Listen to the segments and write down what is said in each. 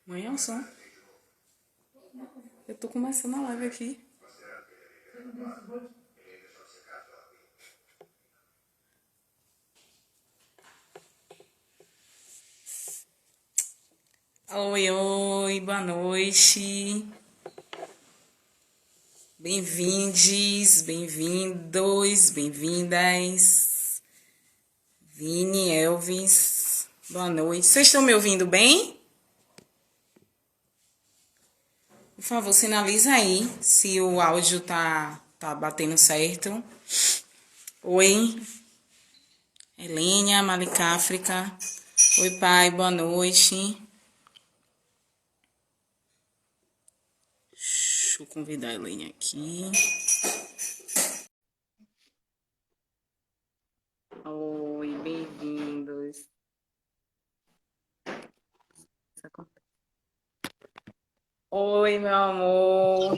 Amanhã é o som. Eu tô começando a live aqui. Oi, oi, boa noite. Bem-vindes, bem-vindos, bem-vindas. Vini, Elvis, boa noite. Vocês estão me ouvindo bem? Por favor, sinaliza aí se o áudio tá batendo certo. Oi, Helênia, Malika África. Oi, pai, boa noite. Deixa eu convidar a Helênia aqui. Oi, bem-vindos. Oi, meu amor.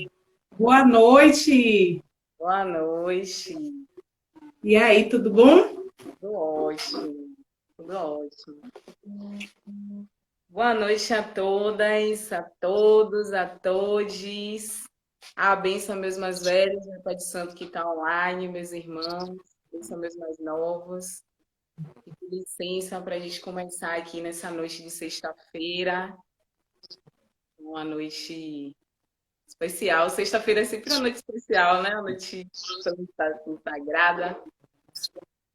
Boa noite. Boa noite. E aí, tudo bom? Tudo ótimo. Tudo ótimo. Boa noite a todas, a todos, a todes. A bênção, meus mais velhos, meu Pai de Santo que está online, meus irmãos, bênção, meus mais novos. E com licença para a gente começar aqui nessa noite de sexta-feira. Uma noite especial. Sexta-feira é sempre uma noite especial, né? Uma noite sagrada.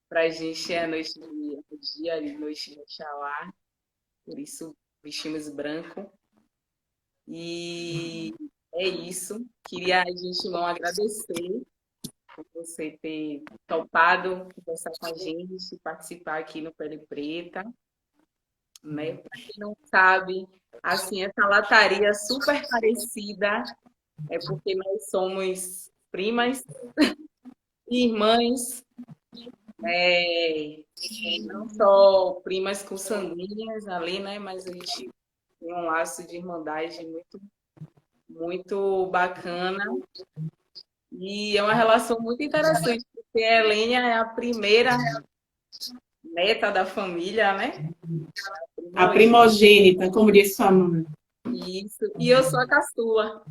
Para a gente é a noite de dia, noite de Oxalá. Por isso vestimos branco. E é isso. Queria a gente não agradecer por você ter topado conversar com a gente, participar aqui no Pele Preta. Né? Para quem não sabe, assim, essa lataria super parecida é porque nós somos primas e irmãs, não só primas consanguíneas ali, né? Mas a gente tem um laço de irmandade muito, muito bacana. E é uma relação muito interessante, porque a Helênia é a primeira neta da família, né? A primogênita, como disse sua mãe. Isso. E eu sou a caçula.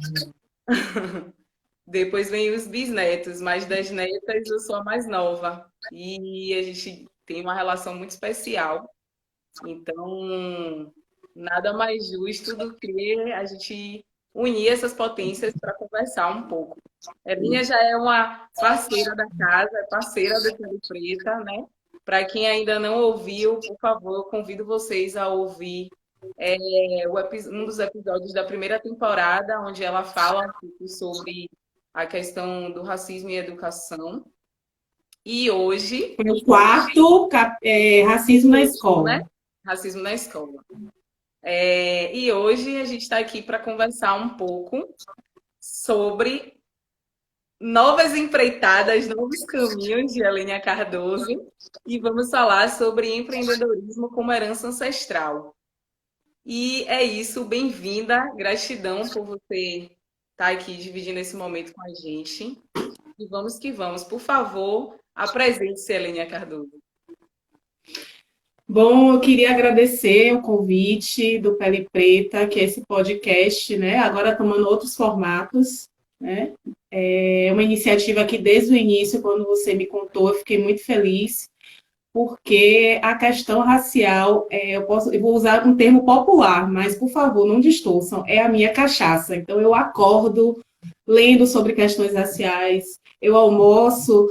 Depois vem os bisnetos, mas das netas eu sou a mais nova. E a gente tem uma relação muito especial. Então, nada mais justo do que a gente unir essas potências para conversar um pouco. Elinha já é uma parceira da casa, é parceira do Pele Preta, né? Para quem ainda não ouviu, por favor, eu convido vocês a ouvir um dos episódios da primeira temporada, onde ela fala um pouco sobre a questão do racismo e educação. E hoje, Foi o quarto, racismo na né? escola. Racismo na escola. E hoje a gente está aqui para conversar um pouco sobre novas empreitadas, novos caminhos de Helênia Cardoso e vamos falar sobre empreendedorismo como herança ancestral. E é isso, bem-vinda, gratidão por você estar aqui dividindo esse momento com a gente. E vamos que vamos. Por favor, apresente-se, Helênia Cardoso. Bom, eu queria agradecer o convite do Pele Preta, que é esse podcast, né? Agora tomando outros formatos, né? É uma iniciativa que desde o início, quando você me contou, eu fiquei muito feliz, porque a questão racial, eu vou usar um termo popular, mas por favor, não distorçam, é a minha cachaça. Então eu acordo lendo sobre questões raciais, eu almoço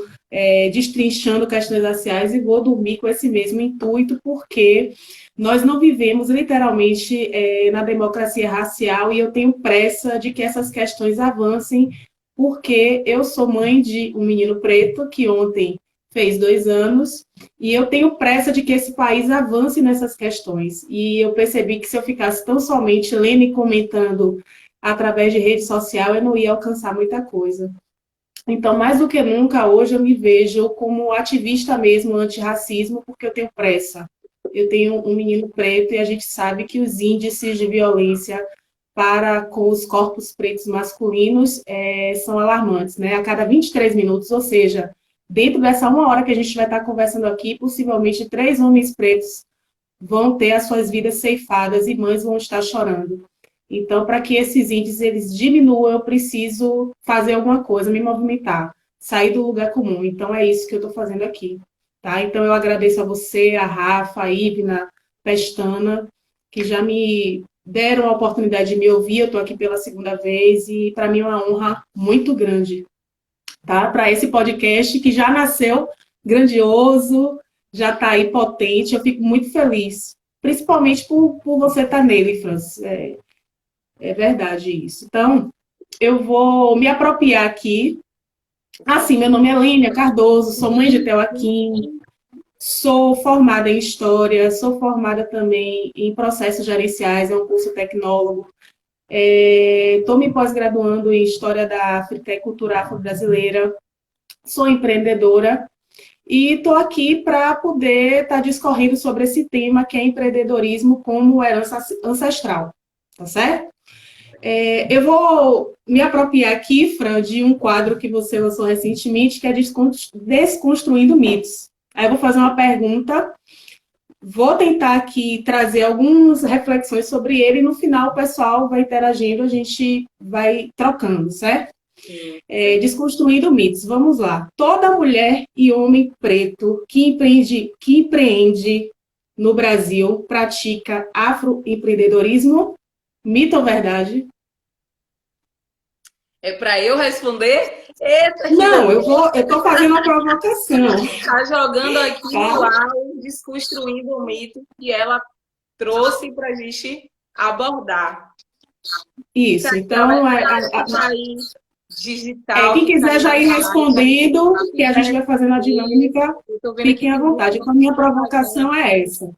destrinchando questões raciais e vou dormir com esse mesmo intuito, porque nós não vivemos literalmente na democracia racial e eu tenho pressa de que essas questões avancem, porque eu sou mãe de um menino preto que ontem fez 2 anos, e eu tenho pressa de que esse país avance nessas questões. E eu percebi que se eu ficasse tão somente lendo e comentando através de rede social, eu não ia alcançar muita coisa. Então, mais do que nunca, hoje eu me vejo como ativista mesmo antirracismo, porque eu tenho pressa. Eu tenho um menino preto e a gente sabe que os índices de violência para com os corpos pretos masculinos são alarmantes, né? A cada 23 minutos, ou seja, dentro dessa 1 hora que a gente vai estar conversando aqui, possivelmente 3 homens pretos vão ter as suas vidas ceifadas e mães vão estar chorando. Então, para que esses índices eles diminuam, eu preciso fazer alguma coisa, me movimentar, sair do lugar comum. Então, é isso que eu estou fazendo aqui. Tá? Então, eu agradeço a você, a Rafa, a Ivna, Pestana, que já me deram a oportunidade de me ouvir. Eu estou aqui pela segunda vez e, para mim, é uma honra muito grande, tá? Para esse podcast que já nasceu grandioso, já está aí potente. Eu fico muito feliz, principalmente por você estar nele, Francis. É verdade isso. Então, eu vou me apropriar aqui. Assim, meu nome é Línia Cardoso, sou mãe de Teuaquim, sou formada em História, sou formada também em Processos Gerenciais, é um curso tecnólogo. Estou me pós-graduando em História da África e Cultura Afro-Brasileira, sou empreendedora e estou aqui para poder estar discorrendo sobre esse tema que é empreendedorismo como herança ancestral, tá certo? Eu vou me apropriar aqui, Fran, de um quadro que você lançou recentemente, que é Desconstruindo Mitos. Aí eu vou fazer uma pergunta, vou tentar aqui trazer algumas reflexões sobre ele, e no final o pessoal vai interagindo, a gente vai trocando, certo? Desconstruindo mitos, vamos lá. Toda mulher e homem preto que empreende no Brasil pratica afroempreendedorismo? Mito ou verdade? É para eu responder? Eita, Não, eu estou fazendo uma provocação. Está jogando aqui Tá? lá, desconstruindo o mito que ela trouxe para a gente abordar. Isso, então, Aí, digital. quem quiser já ir respondendo, que a gente vai fazendo a dinâmica, fiquem à vontade. Então, a minha provocação é essa.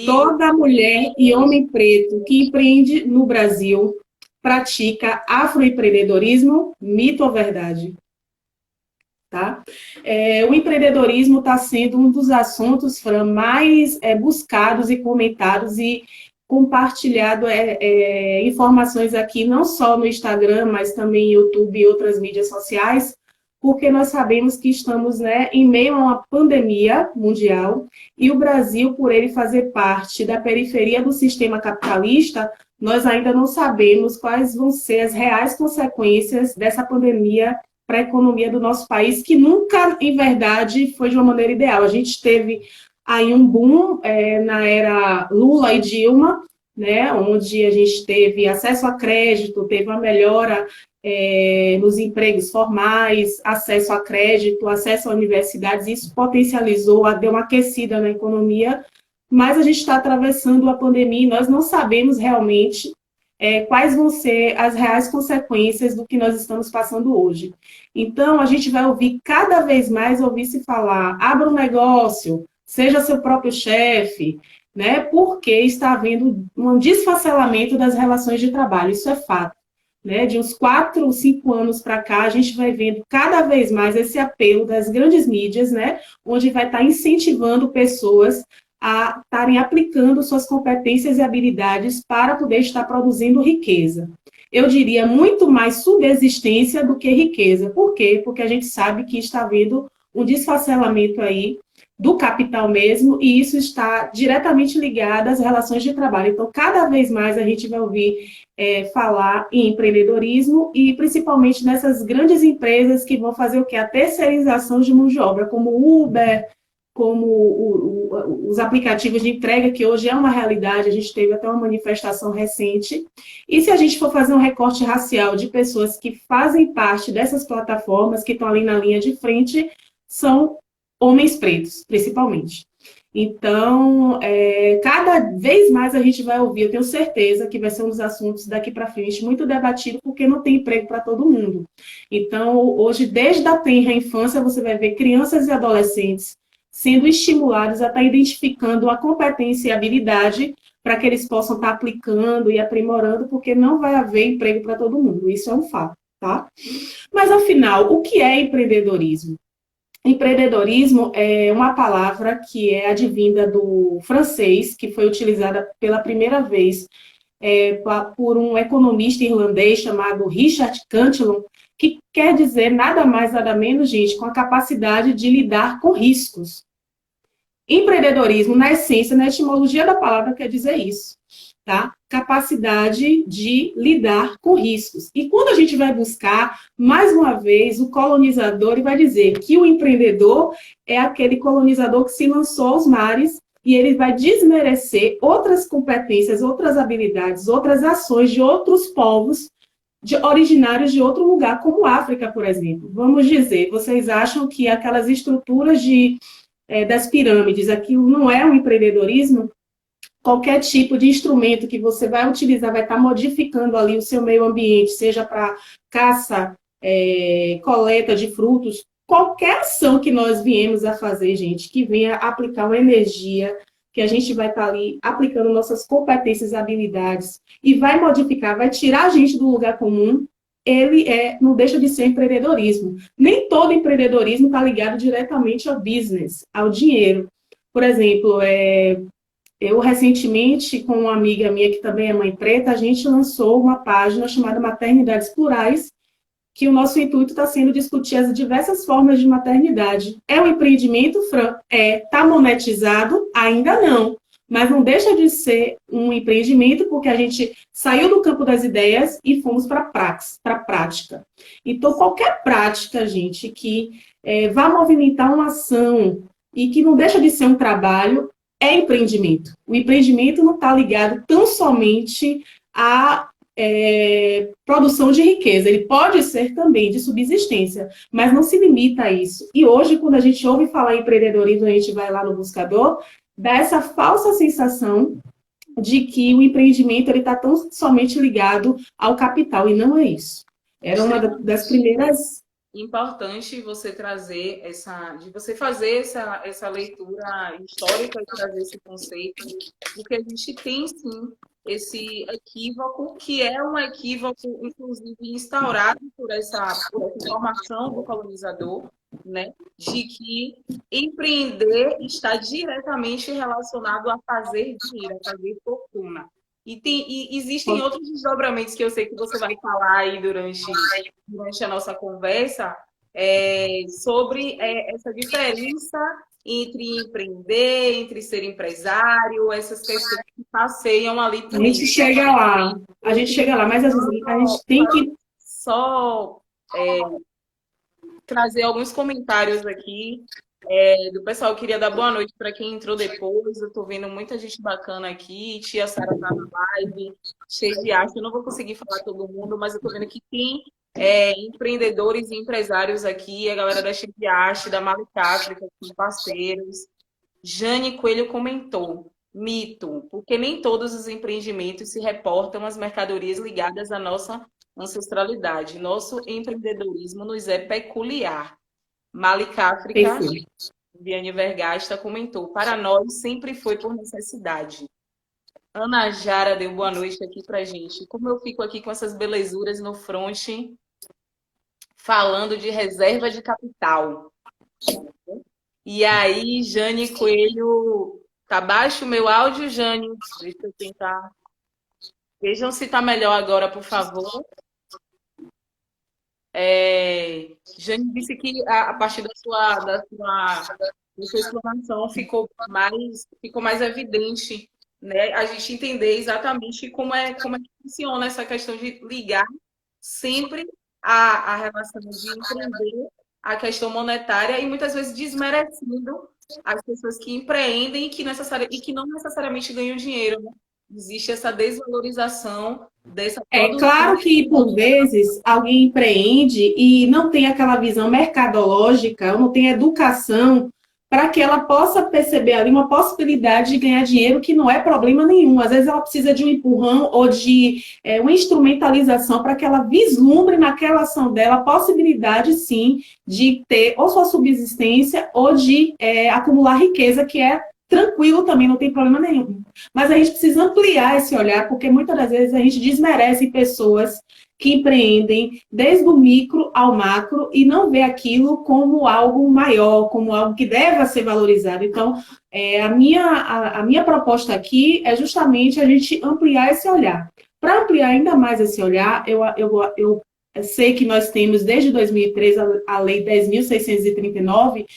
Toda mulher e homem preto que empreende no Brasil pratica afroempreendedorismo, mito ou verdade? Tá? O empreendedorismo está sendo um dos assuntos, Fran, mais buscados e comentados e compartilhado informações aqui, não só no Instagram, mas também no YouTube e outras mídias sociais, porque nós sabemos que estamos, né, em meio a uma pandemia mundial e o Brasil, por ele fazer parte da periferia do sistema capitalista, nós ainda não sabemos quais vão ser as reais consequências dessa pandemia para a economia do nosso país, que nunca, em verdade, foi de uma maneira ideal. A gente teve aí um boom na era Lula e Dilma, né, onde a gente teve acesso a crédito, teve uma melhora nos empregos formais, acesso a crédito, acesso a universidades, isso potencializou, deu uma aquecida na economia, mas a gente está atravessando a pandemia e nós não sabemos realmente quais vão ser as reais consequências do que nós estamos passando hoje. Então, a gente vai ouvir cada vez mais ouvir-se falar, abra um negócio, seja seu próprio chefe, né? Porque está havendo um desfacelamento das relações de trabalho, isso é fato. Né? De uns 4 ou 5 anos para cá, a gente vai vendo cada vez mais esse apelo das grandes mídias, né? Onde vai estar incentivando pessoas a estarem aplicando suas competências e habilidades para poder estar produzindo riqueza. Eu diria muito mais subsistência do que riqueza. Por quê? Porque a gente sabe que está havendo um desfacelamento aí do capital mesmo, e isso está diretamente ligado às relações de trabalho. Então, cada vez mais a gente vai ouvir falar em empreendedorismo e principalmente nessas grandes empresas que vão fazer o quê? A terceirização de mão de obra, como o Uber, como os aplicativos de entrega, que hoje é uma realidade, a gente teve até uma manifestação recente. E se a gente for fazer um recorte racial de pessoas que fazem parte dessas plataformas, que estão ali na linha de frente, são homens pretos, principalmente. Então, cada vez mais a gente vai ouvir, eu tenho certeza que vai ser um dos assuntos daqui para frente muito debatido, porque não tem emprego para todo mundo. Então, hoje, desde a tenra infância, você vai ver crianças e adolescentes sendo estimulados a estar identificando a competência e habilidade para que eles possam estar aplicando e aprimorando, porque não vai haver emprego para todo mundo, isso é um fato, tá? Mas, afinal, o que é empreendedorismo? Empreendedorismo é uma palavra que é advinda do francês, que foi utilizada pela primeira vez por um economista irlandês chamado Richard Cantillon, que quer dizer nada mais, nada menos, gente, com a capacidade de lidar com riscos. Empreendedorismo, na essência, na etimologia da palavra, quer dizer isso. Tá? capacidade de lidar com riscos. E quando a gente vai buscar, mais uma vez, o colonizador, ele vai dizer que o empreendedor é aquele colonizador que se lançou aos mares e ele vai desmerecer outras competências, outras habilidades, outras ações de outros povos originários de outro lugar, como África, por exemplo. Vamos dizer, vocês acham que aquelas estruturas das pirâmides, aquilo não é um empreendedorismo? Qualquer tipo de instrumento que você vai utilizar vai estar modificando ali o seu meio ambiente, seja para caça, coleta de frutos, qualquer ação que nós viemos a fazer, gente, que venha aplicar uma energia, que a gente vai estar ali aplicando nossas competências e habilidades, e vai modificar, vai tirar a gente do lugar comum, ele não deixa de ser empreendedorismo. Nem todo empreendedorismo está ligado diretamente ao business, ao dinheiro. Por exemplo, eu recentemente, com uma amiga minha que também é mãe preta, a gente lançou uma página chamada Maternidades Plurais, que o nosso intuito está sendo discutir as diversas formas de maternidade. É um empreendimento, Fran? Está monetizado? Ainda não. Mas não deixa de ser um empreendimento, porque a gente saiu do campo das ideias e fomos para a prática. Então, qualquer prática, gente, que vá movimentar uma ação e que não deixa de ser um trabalho, é empreendimento. O empreendimento não está ligado tão somente a produção de riqueza, ele pode ser também de subsistência, mas não se limita a isso. E hoje, quando a gente ouve falar em empreendedorismo, a gente vai lá no buscador, dá essa falsa sensação de que o empreendimento está tão somente ligado ao capital, e não é isso. Era uma das primeiras... Importante você trazer de você fazer essa leitura histórica e trazer esse conceito, porque a gente tem sim esse equívoco, que é um equívoco, inclusive, instaurado por essa formação do colonizador, né, de que empreender está diretamente relacionado a fazer dinheiro, a fazer fortuna. E existem outros desdobramentos que eu sei que você vai falar aí durante a nossa conversa, sobre essa diferença entre empreender, entre ser empresário, essas questões que passeiam ali por A gente chega lá, mas às vezes a gente tem que... Só trazer alguns comentários aqui do pessoal. Eu queria dar boa noite para quem entrou depois. Eu estou vendo muita gente bacana aqui. Tia Sara está na live, cheia de arte. Eu não vou conseguir falar todo mundo, mas eu estou vendo que tem empreendedores e empresários aqui. A galera da Cheia de Arte, da Malik África, parceiros. Jane Coelho comentou: mito, porque nem todos os empreendimentos se reportam às mercadorias ligadas à nossa ancestralidade. Nosso empreendedorismo nos é peculiar. Malik África, Viane Vergasta comentou: para nós sempre foi por necessidade. Ana Jara deu boa noite aqui pra gente. Como eu fico aqui com essas belezuras no front, falando de reserva de capital. E aí, Jane Coelho, tá baixo o meu áudio, Jane? Deixa eu tentar. Vejam se tá melhor agora, por favor. Jane disse que a partir da sua explanação ficou mais evidente, né? A gente entender exatamente como é que funciona essa questão de ligar sempre a relação de empreender à questão monetária e muitas vezes desmerecendo as pessoas que empreendem e que não necessariamente ganham dinheiro, né? Existe essa desvalorização dessa produção. É claro que, por vezes, alguém empreende e não tem aquela visão mercadológica, ou não tem educação para que ela possa perceber ali uma possibilidade de ganhar dinheiro que não é problema nenhum. Às vezes ela precisa de um empurrão ou de uma instrumentalização para que ela vislumbre naquela ação dela a possibilidade, sim, de ter ou sua subsistência ou de acumular riqueza, que é tranquilo também, não tem problema nenhum. Mas a gente precisa ampliar esse olhar, porque muitas das vezes a gente desmerece pessoas que empreendem desde o micro ao macro e não vê aquilo como algo maior, como algo que deva ser valorizado. Então, a minha proposta aqui é justamente a gente ampliar esse olhar. Para ampliar ainda mais esse olhar, eu sei que nós temos desde 2003 a Lei 10.639,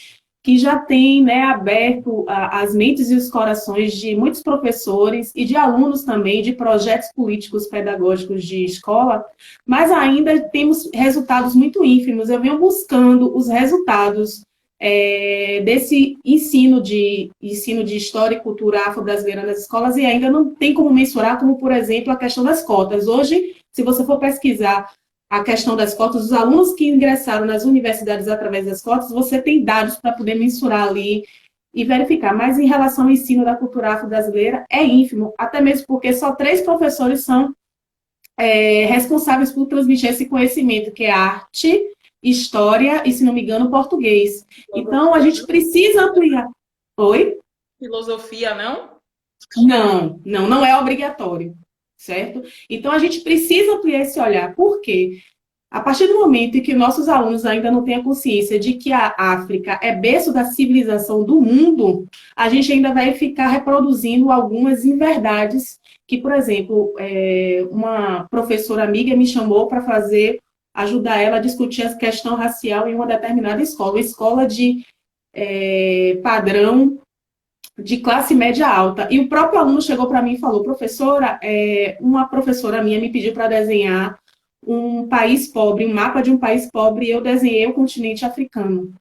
que já tem, né, aberto as mentes e os corações de muitos professores e de alunos também, de projetos políticos pedagógicos de escola, mas ainda temos resultados muito ínfimos. Eu venho buscando os resultados desse ensino de história e cultura afro-brasileira nas escolas e ainda não tem como mensurar, como, por exemplo, a questão das cotas. Hoje, se você for pesquisar a questão das cotas, os alunos que ingressaram nas universidades através das cotas, você tem dados para poder mensurar ali e verificar. Mas em relação ao ensino da cultura afro-brasileira, é ínfimo, até mesmo porque só 3 professores são responsáveis por transmitir esse conhecimento, que é arte, história e, se não me engano, português. Então, a gente precisa ampliar. Oi? Filosofia, não? Não é obrigatório, certo? Então, a gente precisa ampliar esse olhar. Por quê? A partir do momento em que nossos alunos ainda não têm a consciência de que a África é berço da civilização do mundo, a gente ainda vai ficar reproduzindo algumas inverdades que, por exemplo, uma professora amiga me chamou para ajudar ela a discutir a questão racial em uma determinada escola, uma escola de padrão de classe média alta. E o próprio aluno chegou para mim e falou, professora, uma professora minha me pediu para desenhar um país pobre, um mapa de um país pobre, e eu desenhei o continente africano.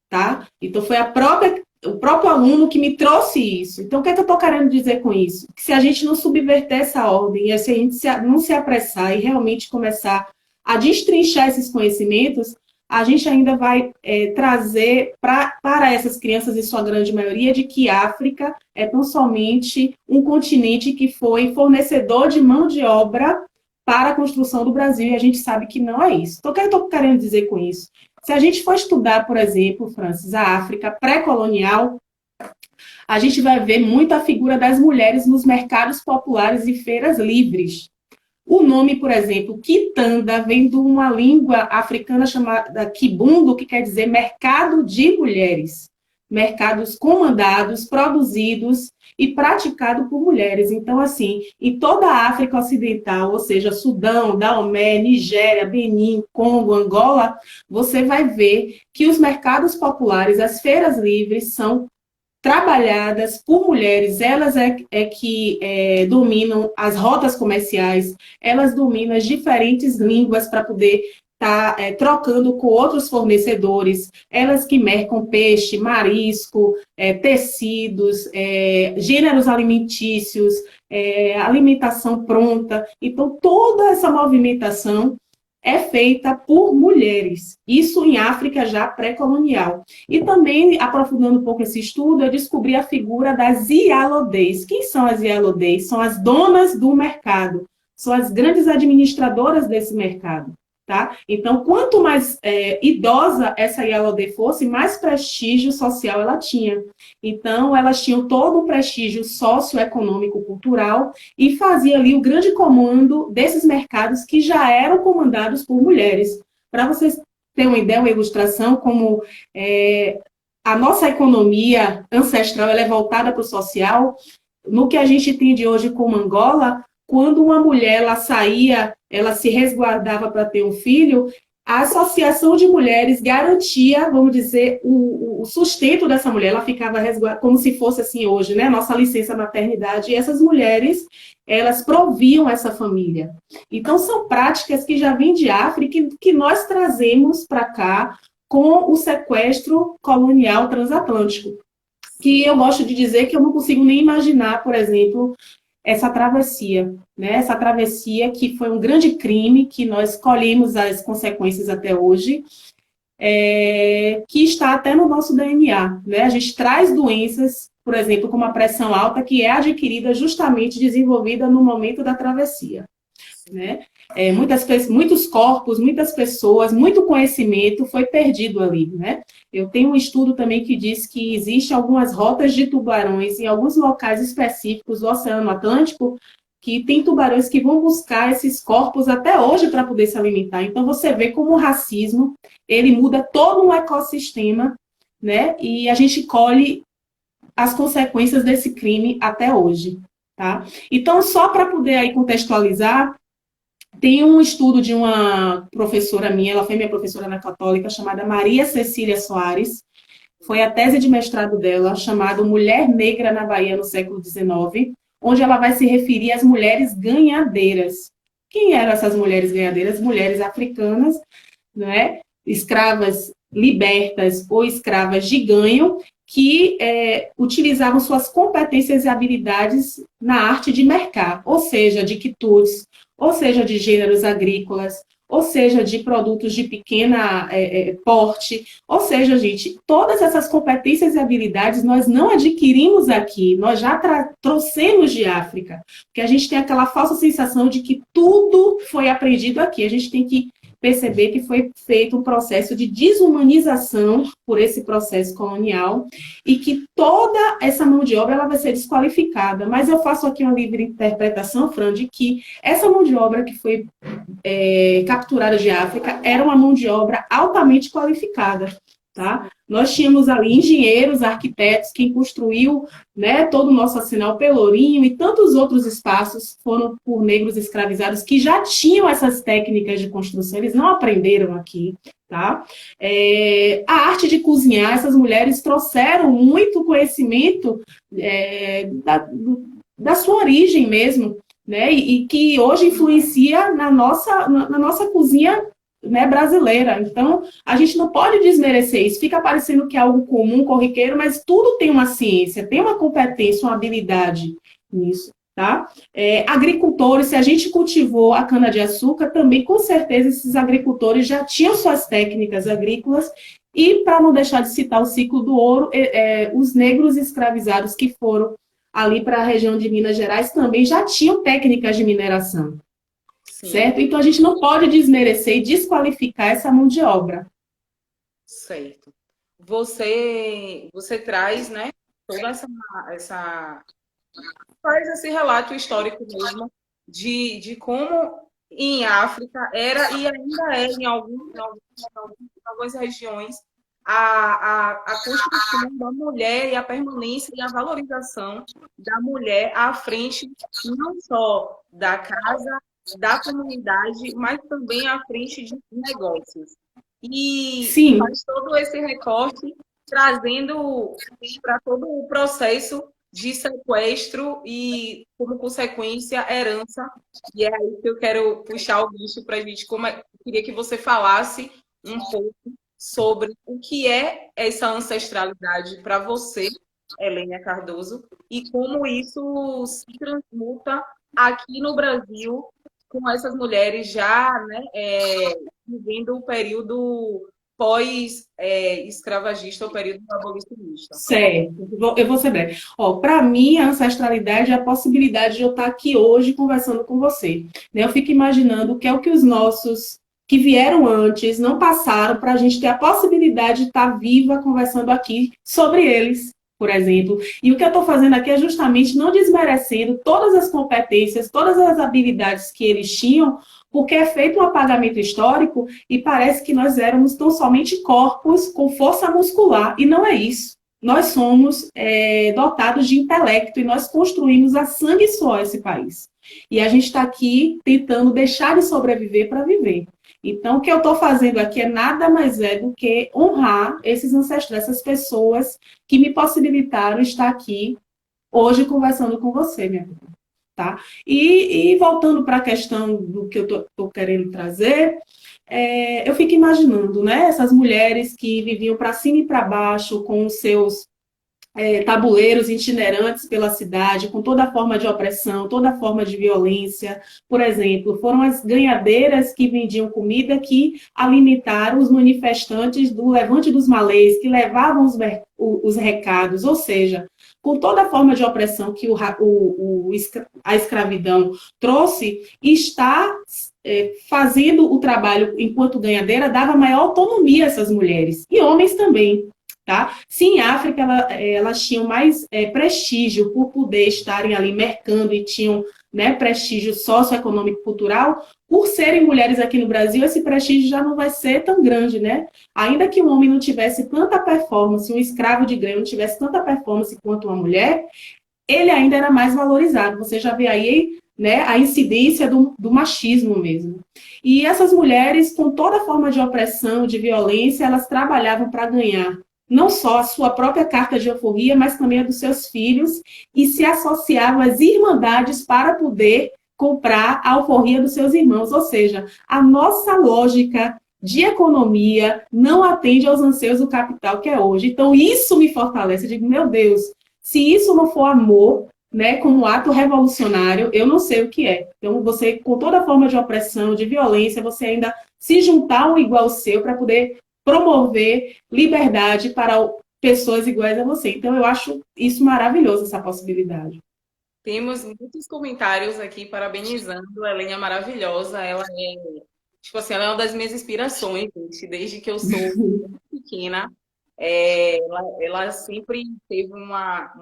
Tá? Então, foi o próprio aluno que me trouxe isso. Então, o que é que eu estou querendo dizer com isso? Que se a gente não subverter essa ordem, e se a gente não se apressar e realmente começar a destrinchar esses conhecimentos, a gente ainda vai trazer para essas crianças, em sua grande maioria, de que a África é tão somente um continente que foi fornecedor de mão de obra para a construção do Brasil, e a gente sabe que não é isso. Então, o que eu estou querendo dizer com isso? Se a gente for estudar, por exemplo, Francis, a África pré-colonial, a gente vai ver muito a figura das mulheres nos mercados populares e feiras livres. O nome, por exemplo, Kitanda, vem de uma língua africana chamada Kibundo, que quer dizer mercado de mulheres. Mercados comandados, produzidos e praticados por mulheres. Então, assim, em toda a África Ocidental, ou seja, Sudão, Daomé, Nigéria, Benin, Congo, Angola, você vai ver que os mercados populares, as feiras livres, são trabalhadas por mulheres, elas que dominam as rotas comerciais, elas dominam as diferentes línguas para poder estar trocando com outros fornecedores, elas que mercam peixe, marisco, tecidos, gêneros alimentícios, alimentação pronta. Então, toda essa movimentação é feita por mulheres, isso em África já pré-colonial. E também, aprofundando um pouco esse estudo, eu descobri a figura das Ialodês. Quem são as Ialodês? São as donas do mercado, são as grandes administradoras desse mercado. Tá? Então, quanto mais idosa essa Ialodê fosse, mais prestígio social ela tinha. Então, elas tinham todo o prestígio socioeconômico, cultural, e fazia ali o grande comando desses mercados que já eram comandados por mulheres. Para vocês terem uma ideia, uma ilustração, como a nossa economia ancestral ela é voltada para o social, no que a gente tem de hoje como Angola, quando uma mulher ela saía, ela se resguardava para ter um filho, a associação de mulheres garantia, vamos dizer, o sustento dessa mulher. Ela ficava resguardada, como se fosse assim hoje, né? Nossa licença maternidade. E essas mulheres, elas proviam essa família. Então, são práticas que já vêm de África que nós trazemos para cá com o sequestro colonial transatlântico. Que eu gosto de dizer que eu não consigo nem imaginar, por exemplo, essa travessia, né? Essa travessia que foi um grande crime, que nós colhemos as consequências até hoje, que está até no nosso DNA, né? A gente traz doenças, por exemplo, como a pressão alta, que é adquirida justamente desenvolvida no momento da travessia, né? Muitos corpos, muitas pessoas, muito conhecimento foi perdido ali, né? Eu tenho um estudo também que diz que existem algumas rotas de tubarões em alguns locais específicos do Oceano Atlântico que tem tubarões que vão buscar esses corpos até hoje para poder se alimentar. Então, você vê como o racismo, ele muda todo um ecossistema, né? E a gente colhe as consequências desse crime até hoje, tá? Então, só para poder aí contextualizar, Tem um estudo de uma professora minha, ela foi minha professora na Católica, chamada Maria Cecília Soares. Foi a tese de mestrado dela, chamada Mulher Negra na Bahia no século XIX, onde ela vai se referir às mulheres ganhadeiras. Quem eram essas mulheres ganhadeiras? Mulheres africanas, né? Escravas libertas ou escravas de ganho, que utilizavam suas competências e habilidades na arte de mercar, ou seja, de quitutes, ou seja, de gêneros agrícolas, ou seja, de produtos de pequena porte. Ou seja, gente, todas essas competências e habilidades nós não adquirimos aqui, nós já trouxemos de África, porque a gente tem aquela falsa sensação de que tudo foi aprendido aqui. A gente tem que perceber que foi feito um processo de desumanização por esse processo colonial e que toda essa mão de obra ela vai ser desqualificada. Mas eu faço aqui uma livre interpretação, Fran, de que essa mão de obra que foi capturada de África era uma mão de obra altamente qualificada. Tá? Nós tínhamos ali engenheiros, arquitetos, quem construiu, né, todo o nosso arsenal Pelourinho e tantos outros espaços foram por negros escravizados que já tinham essas técnicas de construção, eles não aprenderam aqui. Tá? A arte de cozinhar, essas mulheres trouxeram muito conhecimento da sua origem mesmo, né? E que hoje influencia na nossa cozinha, né, brasileira. Então, a gente não pode desmerecer isso. Fica parecendo que é algo comum, corriqueiro, mas tudo tem uma ciência, tem uma competência, uma habilidade nisso. Tá? Agricultores, se a gente cultivou a cana-de-açúcar, também com certeza esses agricultores já tinham suas técnicas agrícolas. E, para não deixar de citar o ciclo do ouro, os negros escravizados que foram ali para a região de Minas Gerais também já tinham técnicas de mineração. Sim. Certo? Então, a gente não pode desmerecer e desqualificar essa mão de obra. Certo. Você traz, né, toda faz esse relato histórico mesmo de como em África era e ainda é em algumas regiões a construção da mulher e a permanência e a valorização da mulher à frente não só da casa, da comunidade, mas também à frente de negócios. E Sim. Faz todo esse recorte trazendo para todo o processo de sequestro e, como consequência, herança. E é aí que eu quero puxar o bicho para a gente. Queria que você falasse um pouco sobre o que é essa ancestralidade para você, Helênia Cardoso, e como isso se transmuta aqui no Brasil com essas mulheres já, né, vivendo o período pós-escravagista, o período abolicionista. Certo, eu vou ser breve. Para mim, a ancestralidade é a possibilidade de eu estar aqui hoje conversando com você. Eu fico imaginando o que é o que os nossos que vieram antes não passaram para a gente ter a possibilidade de estar viva conversando aqui sobre eles, por exemplo. E o que eu estou fazendo aqui é justamente não desmerecendo todas as competências, todas as habilidades que eles tinham, porque é feito um apagamento histórico e parece que nós éramos tão somente corpos com força muscular, e não é isso. Nós somos dotados de intelecto e nós construímos a sangue e suor esse país. E a gente está aqui tentando deixar de sobreviver para viver. Então, o que eu estou fazendo aqui é nada mais do que honrar esses ancestrais, essas pessoas que me possibilitaram estar aqui hoje conversando com você, minha amiga. Tá? E voltando para a questão do que eu estou querendo trazer, eu fico imaginando, né, essas mulheres que viviam para cima e para baixo com os seus tabuleiros itinerantes pela cidade, com toda forma de opressão, toda forma de violência. Por exemplo, foram as ganhadeiras que vendiam comida que alimentaram os manifestantes do Levante dos Malês, que levavam os recados, ou seja, com toda forma de opressão que a escravidão trouxe, está fazendo o trabalho enquanto ganhadeira, dava maior autonomia a essas mulheres, e homens também. Tá? Sim, em África elas tinham mais prestígio por poder estarem ali mercando e tinham, né, prestígio socioeconômico cultural. Por serem mulheres aqui no Brasil, esse prestígio já não vai ser tão grande, né? Ainda que um homem não tivesse tanta performance, um escravo de grão não tivesse tanta performance quanto uma mulher, ele ainda era mais valorizado. Você já vê aí né, a incidência do machismo mesmo. E essas mulheres, com toda forma de opressão, de violência, elas trabalhavam para ganhar não só a sua própria carta de alforria, mas também a dos seus filhos, e se associavam às irmandades para poder comprar a alforria dos seus irmãos. Ou seja, a nossa lógica de economia não atende aos anseios do capital que é hoje. Então, isso me fortalece. Eu digo, meu Deus, se isso não for amor, né, como ato revolucionário, eu não sei o que é. Então, você, com toda forma de opressão, de violência, você ainda se juntar a um igual seu para poder promover liberdade para pessoas iguais a você. Então, eu acho isso maravilhoso, essa possibilidade. Temos muitos comentários aqui parabenizando. A Helena é maravilhosa. Ela é, tipo assim, ela é uma das minhas inspirações, gente, desde que eu sou pequena. Ela sempre teve uma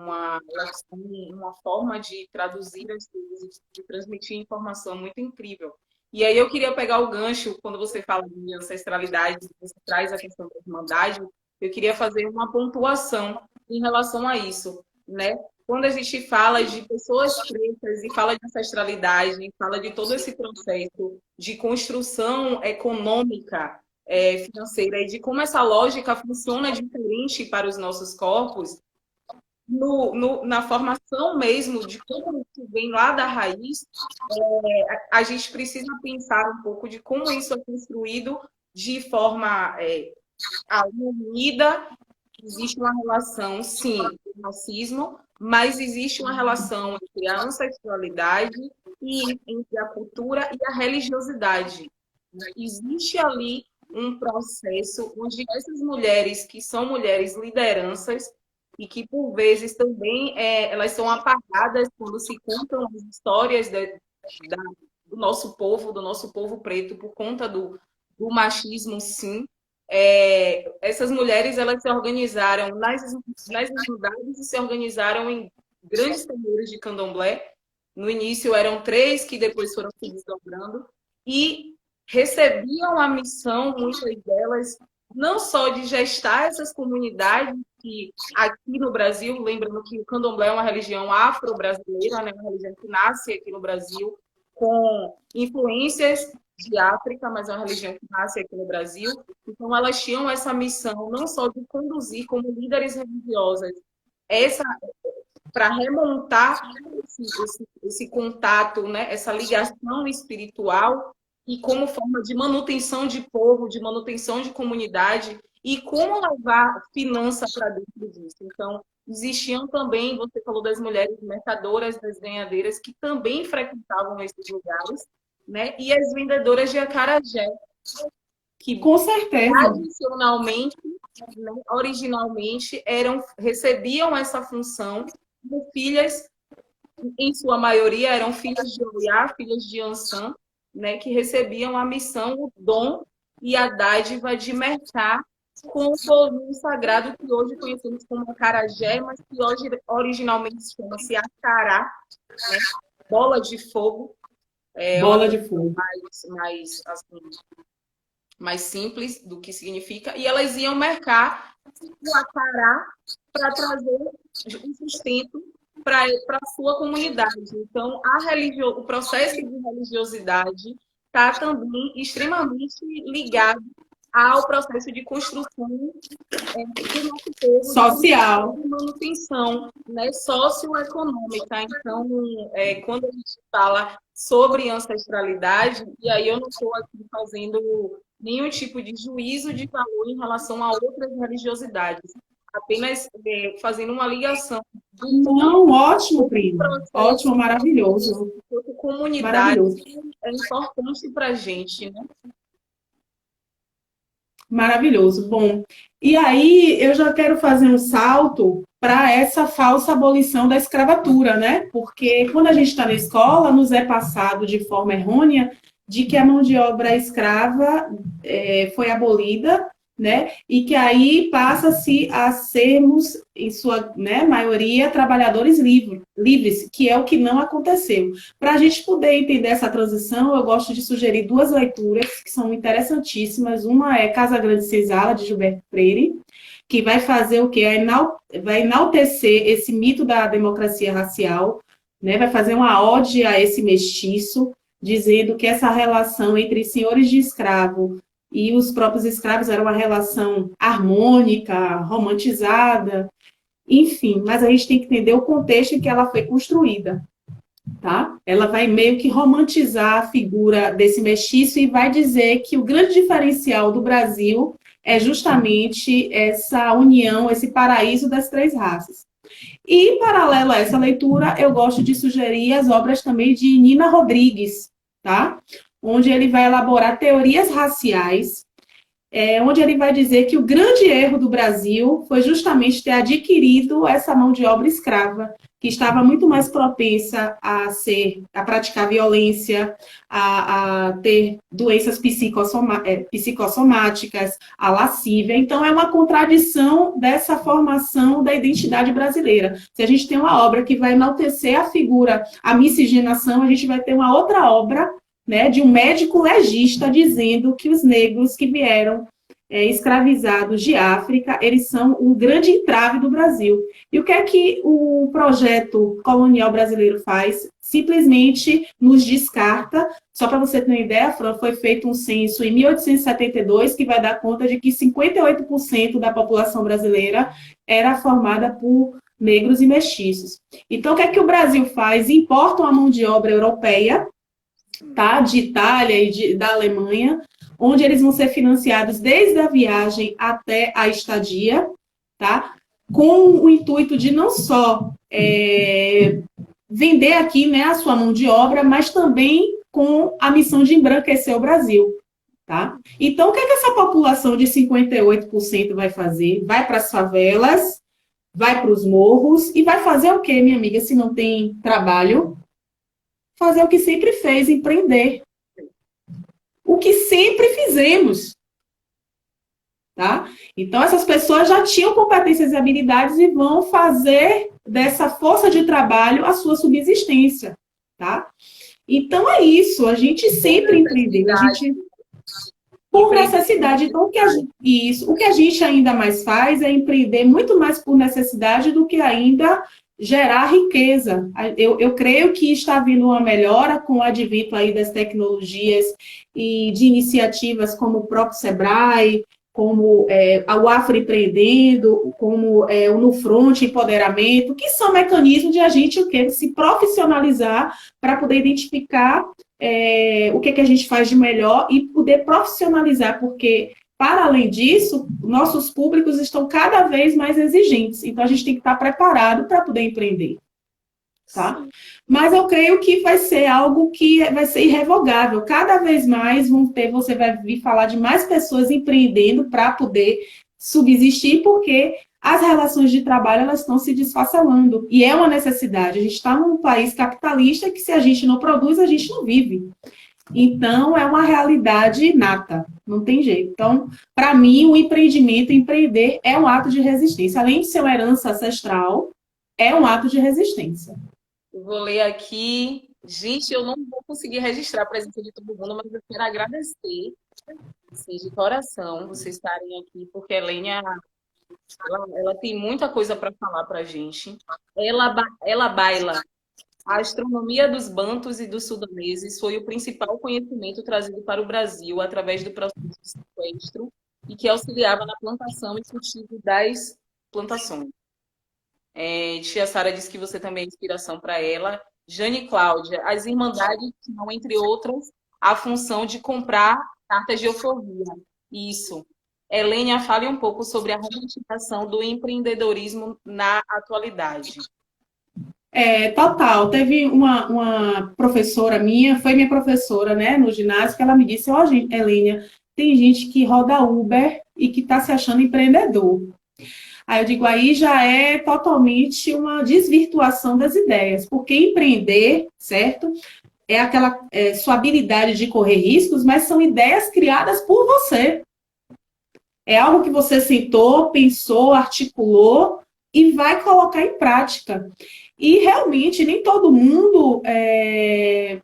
forma de traduzir as coisas, de transmitir informação muito incrível. E aí eu queria pegar o gancho, quando você fala de ancestralidade, você traz a questão da irmandade, eu queria fazer uma pontuação em relação a isso, né? Quando a gente fala de pessoas pretas e fala de ancestralidade, fala de todo esse processo de construção econômica, financeira e de como essa lógica funciona diferente para os nossos corpos, na formação mesmo de como isso vem lá da raiz, a gente precisa pensar um pouco de como isso é construído de forma unida. Existe uma relação, sim, com o racismo, mas existe uma relação entre a ancestralidade e entre a cultura e a religiosidade. Existe ali um processo onde essas mulheres, que são mulheres lideranças, e que por vezes também elas são apagadas quando se contam as histórias do nosso povo, preto, por conta do machismo, sim. Essas mulheres elas se organizaram nas unidades e se organizaram em grandes terreiros de candomblé. No início eram 3, que depois foram se desdobrando, e recebiam a missão, muitas delas, não só de gestar essas comunidades, que aqui no Brasil, lembrando que o candomblé é uma religião afro-brasileira, né, uma religião que nasce aqui no Brasil, com influências de África, mas é uma religião que nasce aqui no Brasil. Então, elas tinham essa missão, não só de conduzir como líderes religiosas, para remontar esse contato, né, essa ligação espiritual, e como forma de manutenção de povo, de manutenção de comunidade, e como levar finança para dentro disso. Então, existiam também, você falou das mulheres mercadoras, das ganhadeiras, que também frequentavam esses lugares, né? E as vendedoras de acarajé, que com certeza, tradicionalmente, né, originalmente, recebiam essa função de filhas, em sua maioria eram filhas de Oiá, filhas de Ançã, né, que recebiam a missão, o dom e a dádiva de mercar com o polvinho sagrado que hoje conhecemos como acarajé, mas que hoje originalmente chama-se acará, né, bola de fogo. Bola de fogo. Mais simples do que significa, e elas iam mercar o acará para trazer um sustento para a sua comunidade. Então, o processo de religiosidade está também extremamente ligado ao processo de construção do nosso povo, social, de manutenção, né, socioeconômica. Então, quando a gente fala sobre ancestralidade, e aí eu não estou aqui fazendo nenhum tipo de juízo de valor em relação a outras religiosidades, apenas fazendo uma ligação. Não, ótimo, primo. Ótimo, maravilhoso. Comunidade maravilhoso. É importante para a gente, né? Maravilhoso. Bom, e aí eu já quero fazer um salto para essa falsa abolição da escravatura, né? Porque quando a gente está na escola, nos é passado de forma errônea de que a mão de obra escrava foi abolida, né? E que aí passa-se a sermos, em sua, né, maioria, trabalhadores livres, que é o que não aconteceu. Para a gente poder entender essa transição, eu gosto de sugerir 2 leituras que são interessantíssimas. Uma é Casa Grande Senzala, de Gilberto Freire, que vai fazer o quê? Vai enaltecer esse mito da democracia racial, né, vai fazer uma ode a esse mestiço, dizendo que essa relação entre senhores de escravo e os próprios escravos era uma relação harmônica, romantizada, enfim, mas a gente tem que entender o contexto em que ela foi construída, tá? Ela vai meio que romantizar a figura desse mestiço e vai dizer que o grande diferencial do Brasil é justamente essa união, esse paraíso das três raças. E, paralelo a essa leitura, eu gosto de sugerir as obras também de Nina Rodrigues, tá? Onde ele vai elaborar teorias raciais, onde ele vai dizer que o grande erro do Brasil foi justamente ter adquirido essa mão de obra escrava, que estava muito mais propensa a praticar violência, a ter doenças psicossomáticas, a lascívia. Então, é uma contradição dessa formação da identidade brasileira. Se a gente tem uma obra que vai enaltecer a figura, a miscigenação, a gente vai ter uma outra obra, né, de um médico legista dizendo que os negros que vieram escravizados de África, eles são um grande entrave do Brasil. E o que é que o projeto colonial brasileiro faz? Simplesmente nos descarta. Só para você ter uma ideia, Fran, foi feito um censo em 1872 que vai dar conta de que 58% da população brasileira era formada por negros e mestiços. Então, o que é que o Brasil faz? Importa uma mão de obra europeia, tá? De Itália e da Alemanha, onde eles vão ser financiados desde a viagem até a estadia, tá? Com o intuito de não só vender aqui, né, a sua mão de obra, mas também com a missão de embranquecer o Brasil, tá? Então, o que é que essa população de 58% vai fazer? Vai para as favelas, vai para os morros e vai fazer o quê, minha amiga, se não tem trabalho? Fazer o que sempre fez, empreender. O que sempre fizemos. Tá? Então, essas pessoas já tinham competências e habilidades e vão fazer dessa força de trabalho a sua subsistência. Tá? Então, é isso. A gente sempre empreendeu. Por necessidade. Então, o que a gente ainda mais faz é empreender muito mais por necessidade do que ainda gerar riqueza. Eu creio que está vindo uma melhora com o advento aí das tecnologias e de iniciativas como o próprio Sebrae, como o Afroempreendendo, como o No Front, Empoderamento, que são mecanismos de a gente se profissionalizar para poder identificar o que a gente faz de melhor e poder profissionalizar, porque para além disso, nossos públicos estão cada vez mais exigentes. Então, a gente tem que estar preparado para poder empreender. Tá? Mas eu creio que vai ser algo que vai ser irrevogável. Cada vez mais você vai vir falar de mais pessoas empreendendo para poder subsistir, porque as relações de trabalho elas estão se desfacelando. E é uma necessidade. A gente está num país capitalista que, se a gente não produz, a gente não vive. Então, é uma realidade nata, não tem jeito. Então, para mim, o empreender é um ato de resistência. Além de ser uma herança ancestral, é um ato de resistência. Eu vou ler aqui. Gente, eu não vou conseguir registrar a presença de todo mundo, mas eu quero agradecer, assim, de coração, vocês estarem aqui, porque a Helênia, ela tem muita coisa para falar para a gente. Ela baila. A astronomia dos bantus e dos sudaneses foi o principal conhecimento trazido para o Brasil através do processo de sequestro e que auxiliava na plantação e cultivo das plantações. Tia Sara disse que você também é inspiração para ela. Jane Cláudia, as Irmandades tinham, entre outras, a função de comprar cartas de euforia. Isso. Helênia, fale um pouco sobre a romantização do empreendedorismo na atualidade. Total. Teve uma professora minha, foi minha professora, né, no ginásio, que ela me disse: Helênia, tem gente que roda Uber e que está se achando empreendedor. Aí eu digo, aí já é totalmente uma desvirtuação das ideias, porque empreender, certo? É aquela sua habilidade de correr riscos, mas são ideias criadas por você. É algo que você sentou, pensou, articulou e vai colocar em prática. E realmente nem todo mundo é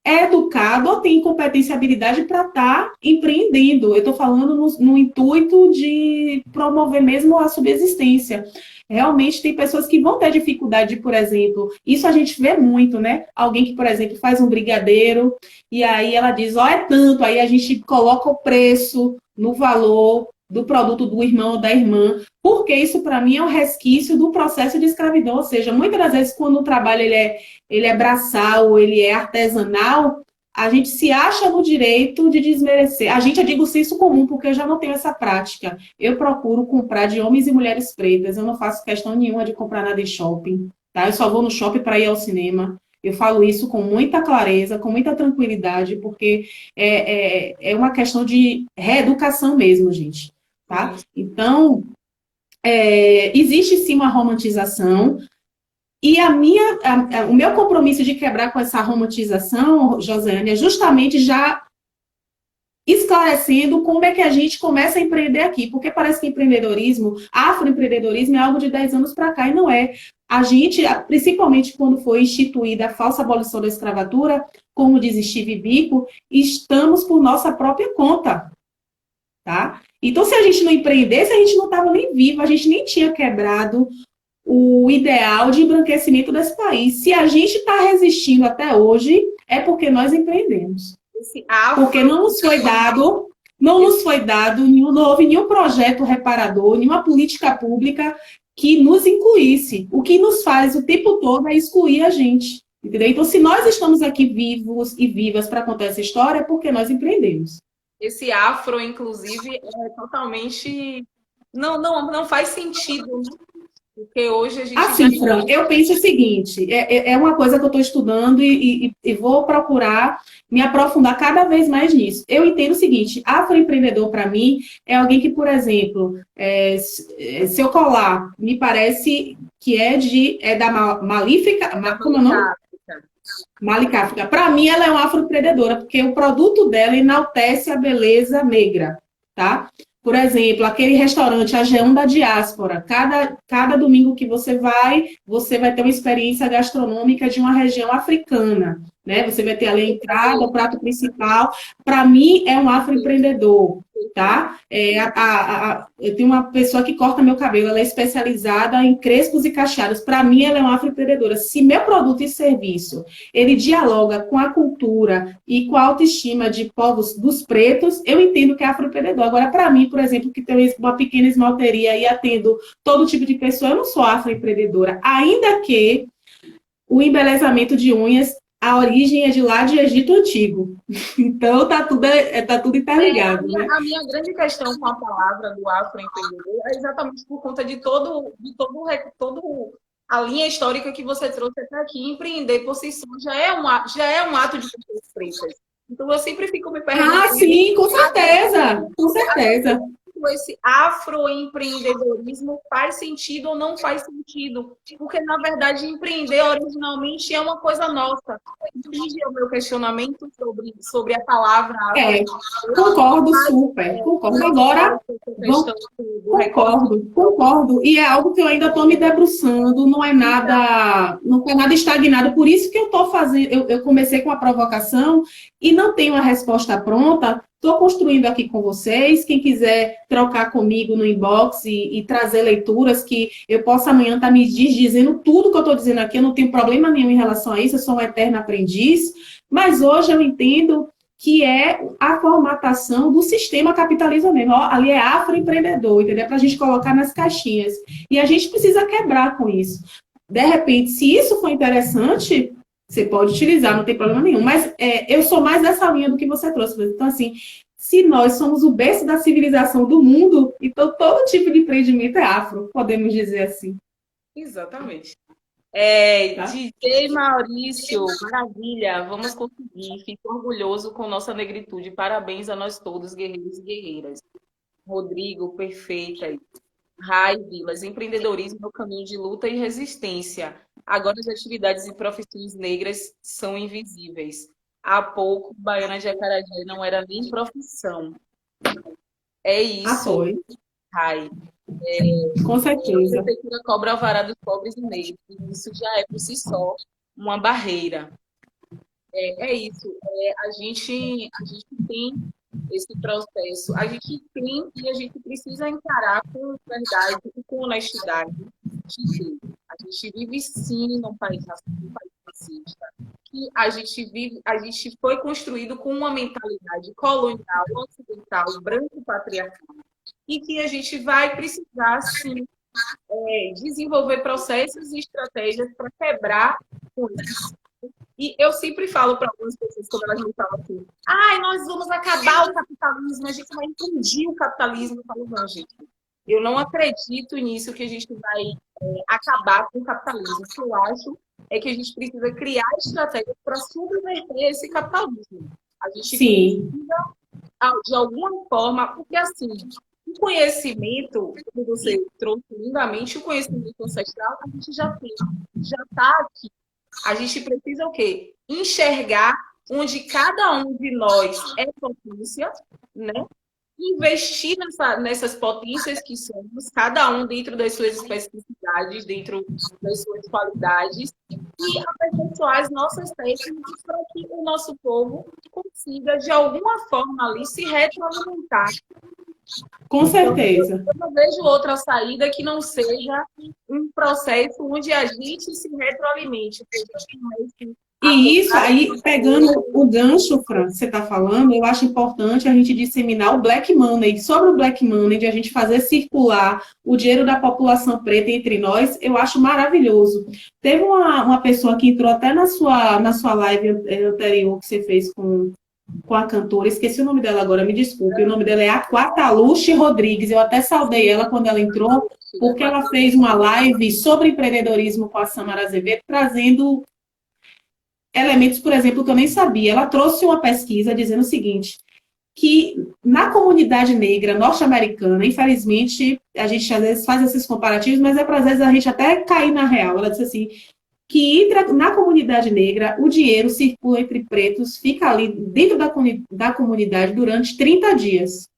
educado ou tem competência e habilidade para estar empreendendo. Eu estou falando no intuito de promover mesmo a subsistência. realmente tem pessoas que vão ter dificuldade, por exemplo, isso a gente vê muito, né? Alguém que, por exemplo, faz um brigadeiro e aí ela diz, ó, é tanto, aí a gente coloca o preço no valor do produto do irmão ou da irmã, porque isso para mim é um resquício do processo de escravidão, ou seja, muitas das vezes quando o trabalho ele é braçal, ele é artesanal, a gente se acha no direito de desmerecer. A gente, eu digo senso comum, porque eu já não tenho essa prática. Eu procuro comprar de homens e mulheres pretas. Eu não faço questão nenhuma de comprar nada em shopping. Tá? Eu só vou no shopping para ir ao cinema. Eu falo isso com muita clareza, com muita tranquilidade, porque é uma questão de reeducação mesmo, gente. Tá? Então, existe sim uma romantização, e o meu compromisso de quebrar com essa romantização, Josiane, é justamente já esclarecendo como é que a gente começa a empreender aqui, porque parece que empreendedorismo, afroempreendedorismo é algo de 10 anos para cá, e não é. A gente, principalmente quando foi instituída a falsa abolição da escravatura, como diz Steve Biko, estamos por nossa própria conta, tá? Então, se a gente não empreendesse, a gente não estava nem vivo, a gente nem tinha quebrado o ideal de embranquecimento desse país. Se a gente está resistindo até hoje, é porque nós empreendemos. Porque não nos foi dado, não houve nenhum projeto reparador, nenhuma política pública que nos incluísse. O que nos faz o tempo todo é excluir a gente. Entendeu? Então, se nós estamos aqui vivos e vivas para contar essa história, é porque nós empreendemos. Esse afro, inclusive, é totalmente... Não faz sentido, né? Porque hoje a gente... Assim, Fran, eu penso o seguinte, é uma coisa que eu estou estudando e vou procurar me aprofundar cada vez mais nisso. Eu entendo o seguinte, afroempreendedor, para mim, é alguém que, por exemplo, seu colar, me parece que é da Malífica, como é o nome? Malicáfica. Para mim, ela é uma afroempreendedora, porque o produto dela enaltece a beleza negra, tá? Por exemplo, aquele restaurante AG1 da Diáspora. Cada domingo que você vai ter uma experiência gastronômica de uma região africana, né? Você vai ter ali a entrada, o prato principal. Para mim, é um afroempreendedor, tá? Eu tenho uma pessoa que corta meu cabelo, ela é especializada em crespos e cacheados. Para mim, ela é uma afroempreendedora. Se meu produto e serviço ele dialoga com a cultura e com a autoestima de povos dos pretos, eu entendo que é afroempreendedor. Agora, para mim, por exemplo, que tenho uma pequena esmalteria e atendo todo tipo de pessoa, eu não sou afroempreendedora, ainda que o embelezamento de unhas, a origem é de lá de Egito Antigo. Então, tá tudo interligado, né? A minha grande questão com a palavra do afroempreendedor é exatamente por conta de todo a linha histórica que você trouxe até aqui. Empreender por si só já é um ato de pessoas pretas. Então, eu sempre fico me perguntando... Ah, sim, com certeza, com certeza. Esse afroempreendedorismo faz sentido ou não faz sentido? Porque, na verdade, empreender originalmente é uma coisa nossa. Exige o meu questionamento sobre a palavra. Concordo super, concordo. Agora, concordo. E é algo que eu ainda estou me debruçando, não é nada estagnado. Por isso que eu estou fazendo, eu comecei com a provocação e não tenho a resposta pronta. Estou construindo aqui com vocês. Quem quiser trocar comigo no inbox e trazer leituras que eu possa amanhã estar me dizendo tudo que eu estou dizendo aqui, eu não tenho problema nenhum em relação a isso, eu sou um eterno aprendiz. Mas hoje eu entendo que é a formatação do sistema capitalista mesmo. Ali é afroempreendedor, entendeu? Para a gente colocar nas caixinhas. E a gente precisa quebrar com isso. De repente, se isso for interessante, você pode utilizar, não tem problema nenhum. Mas eu sou mais dessa linha do que você trouxe. Então, assim, se nós somos o berço da civilização do mundo, então todo tipo de empreendimento é afro, podemos dizer assim. Exatamente. Tá? DJ Maurício, maravilha, vamos conseguir. Fico orgulhoso com nossa negritude. Parabéns a nós todos, guerreiros e guerreiras. Rodrigo, perfeita. Rai Vilas, empreendedorismo no caminho de luta e resistência. Agora as atividades e profissões negras são invisíveis. Há pouco, Baiana de Acarajé não era nem profissão. É isso, Rai. Com certeza. A prefeitura cobra alvará dos pobres e negros. Isso já é por si só uma barreira. É isso. A gente tem esse processo. A gente tem e a gente precisa encarar com verdade e com honestidade que a gente vive sim num país racista, que a gente foi construído com uma mentalidade colonial, ocidental, branco patriarcal, e que a gente vai precisar sim desenvolver processos e estratégias para quebrar com isso. E eu sempre falo para algumas pessoas, quando elas me falam assim, nós vamos acabar o capitalismo, a gente vai impedir o capitalismo. Eu falo, não, gente, eu não acredito nisso que a gente vai acabar com o capitalismo. O que eu acho é que a gente precisa criar estratégias para subverter esse capitalismo. A gente precisa, de alguma forma, porque assim, o conhecimento, como você trouxe lindamente, o conhecimento ancestral, a gente já tem, já está aqui. A gente precisa o quê? Enxergar onde cada um de nós é potência, né? Investir nessas potências que somos, cada um dentro das suas especificidades, dentro das suas qualidades, e aperfeiçoar as nossas técnicas para que o nosso povo consiga, de alguma forma, ali, se retroalimentar. Com certeza. Então, eu não vejo outra saída que não seja um processo onde a gente se retroalimente. E isso aí, pegando o gancho, Fran, que você está falando, eu acho importante a gente disseminar o Black Money. Sobre o Black Money, de a gente fazer circular o dinheiro da população preta entre nós, eu acho maravilhoso. Teve uma pessoa que entrou até na sua live anterior que você fez com a cantora, esqueci o nome dela agora, me desculpe, o nome dela é Aquataluche Rodrigues, eu até saudei ela quando ela entrou, porque ela fez uma live sobre empreendedorismo com a Samara Azevedo, trazendo elementos, por exemplo, que eu nem sabia. Ela trouxe uma pesquisa dizendo o seguinte, que na comunidade negra norte-americana, infelizmente, a gente às vezes faz esses comparativos, mas é para às vezes a gente até cair na real. Ela disse assim, que na comunidade negra, o dinheiro circula entre pretos, fica ali dentro da comunidade durante 30 dias.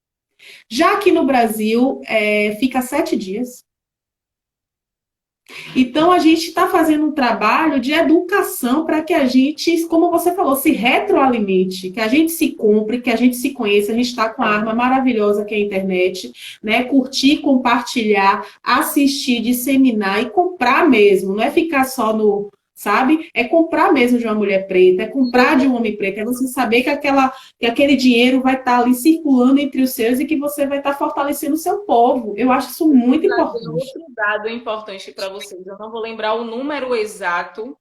Já aqui no Brasil, fica 7 dias. Então, a gente está fazendo um trabalho de educação para que a gente, como você falou, se retroalimente, que a gente se compre, que a gente se conheça. A gente está com a arma maravilhosa que é a internet, né? Curtir, compartilhar, assistir, disseminar e comprar mesmo. Não é ficar só no... Sabe? É comprar mesmo de uma mulher preta, é comprar de um homem preto, é você saber que aquele dinheiro vai estar ali circulando entre os seus e que você vai estar fortalecendo o seu povo. Eu acho isso muito importante. Outro dado importante para vocês, eu não vou lembrar o número exato,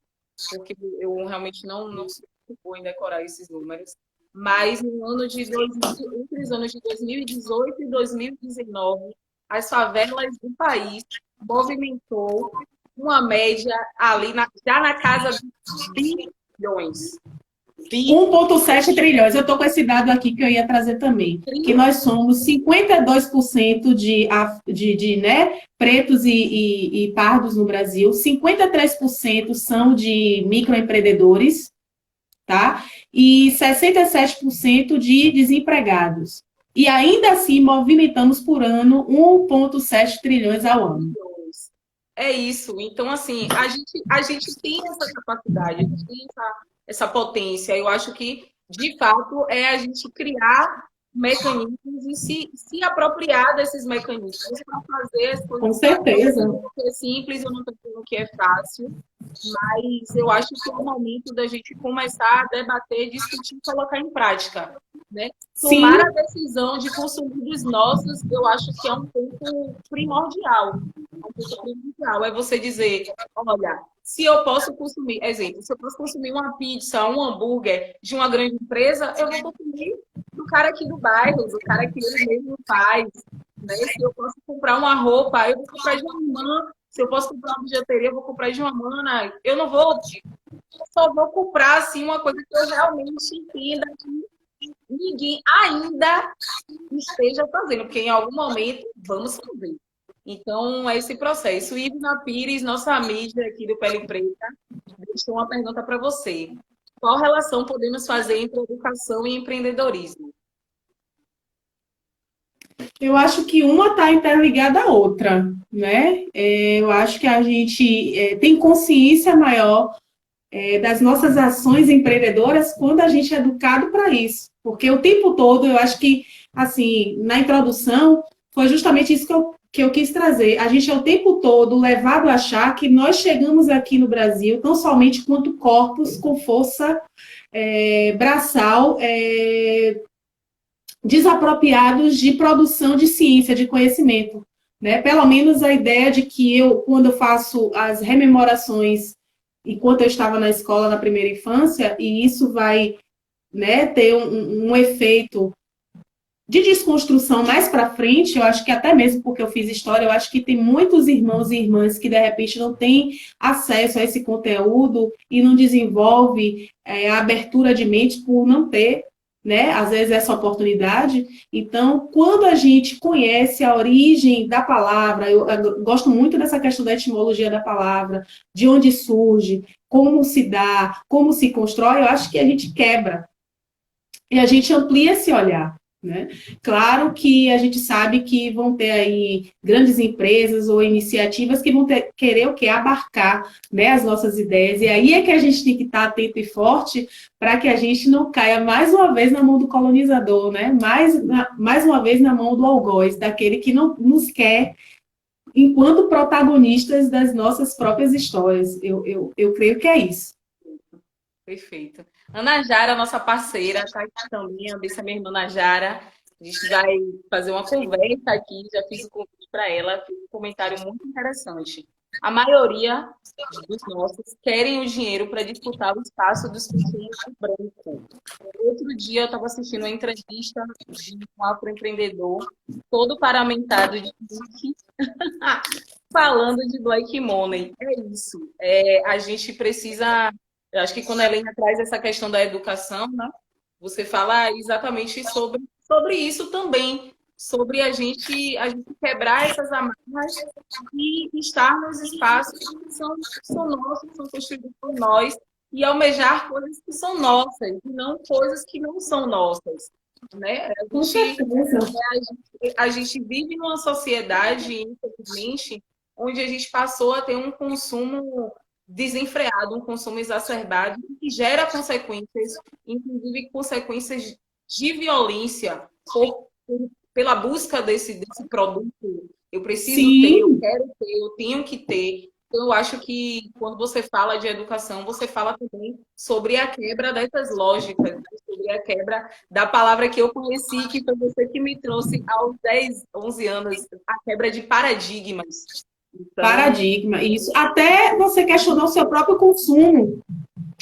porque eu realmente não sou boa em decorar esses números, mas no ano de entre os anos de 2018 e 2019, as favelas do país movimentou uma média ali já na casa de bilhões. 1,7 trilhões. Eu estou com esse dado aqui que eu ia trazer também. Que nós somos 52% de pretos e pardos no Brasil, 53% são de microempreendedores, tá? E 67% de desempregados. E ainda assim movimentamos por ano 1,7 trilhões ao ano. É isso. Então, assim, a gente tem essa capacidade, a gente tem essa potência. Eu acho que, de fato, é a gente criar mecanismos e se apropriar desses mecanismos para fazer as coisas. Com certeza. É simples, eu não estou dizendo que é fácil, mas eu acho que é o momento da gente começar a debater, discutir e colocar em prática. Né? Tomar a decisão de consumir dos nossos, eu acho que é um ponto primordial. É você dizer, olha, se eu posso consumir, exemplo, se eu posso consumir uma pizza, um hambúrguer de uma grande empresa, eu vou consumir do cara aqui do bairro, do cara que ele mesmo faz. Né? Se eu posso comprar uma roupa, eu vou comprar de uma irmã. Se eu posso comprar uma bijuteria, eu vou comprar de uma mana. Eu não vou, eu só vou comprar assim, uma coisa que eu realmente entenda que ninguém ainda esteja fazendo, porque em algum momento vamos fazer. Então, é esse processo. Ivna Pires, nossa amiga aqui do Pele Preta, deixou uma pergunta para você. Qual relação podemos fazer entre educação e empreendedorismo? Eu acho que uma está interligada à outra, né? Eu acho que a gente tem consciência maior das nossas ações empreendedoras quando a gente é educado para isso. Porque o tempo todo, eu acho que, assim, na introdução, foi justamente isso que eu quis trazer. A gente é o tempo todo levado a achar que nós chegamos aqui no Brasil tão somente quanto corpos com força braçal, desapropriados de produção de ciência, de conhecimento. Né? Pelo menos a ideia de que eu, quando eu faço as rememorações, enquanto eu estava na escola na primeira infância, e isso vai, né, ter um efeito de desconstrução mais para frente, eu acho que até mesmo porque eu fiz história, eu acho que tem muitos irmãos e irmãs que de repente não têm acesso a esse conteúdo e não desenvolve a abertura de mente por não ter, né, às vezes essa oportunidade. Então, quando a gente conhece a origem da palavra, eu gosto muito dessa questão da etimologia da palavra, de onde surge, como se dá, como se constrói, eu acho que a gente quebra e a gente amplia esse olhar. Né? Claro que a gente sabe que vão ter aí grandes empresas ou iniciativas que vão querer o quê? Abarcar, né, as nossas ideias. E aí é que a gente tem que estar atento e forte para que a gente não caia mais uma vez na mão do colonizador, né? Mais uma vez na mão do algoz, daquele que não nos quer enquanto protagonistas das nossas próprias histórias. Eu creio que é isso. Perfeito. Ana Jara, nossa parceira, está aqui também. A Bessa, minha irmã Ana Jara. A gente vai fazer uma conversa aqui. Já fiz o convite para ela. Fiz um comentário muito interessante. A maioria dos nossos querem o dinheiro para disputar o espaço dos pequenos brancos. Outro dia eu estava assistindo uma entrevista de um afroempreendedor, todo paramentado de falando de Black Money. É isso. A gente precisa. Eu acho que quando a Helena traz essa questão da educação, né, você fala exatamente sobre isso também, sobre a gente quebrar essas amarras e estar nos espaços que são nossos, que são construídos por nós, e almejar coisas que são nossas, e não coisas que não são nossas. Né? A gente vive numa sociedade, infelizmente, onde a gente passou a ter um consumo desenfreado, um consumo exacerbado, que gera consequências, inclusive consequências de violência pela busca desse produto. Eu preciso ter, eu quero ter, eu tenho que ter. Então, eu acho que quando você fala de educação, você fala também sobre a quebra dessas lógicas, sobre a quebra da palavra que eu conheci, que foi você que me trouxe aos 10, 11 anos, a quebra de paradigmas. Então, paradigma, isso. Até você questionar o seu próprio consumo,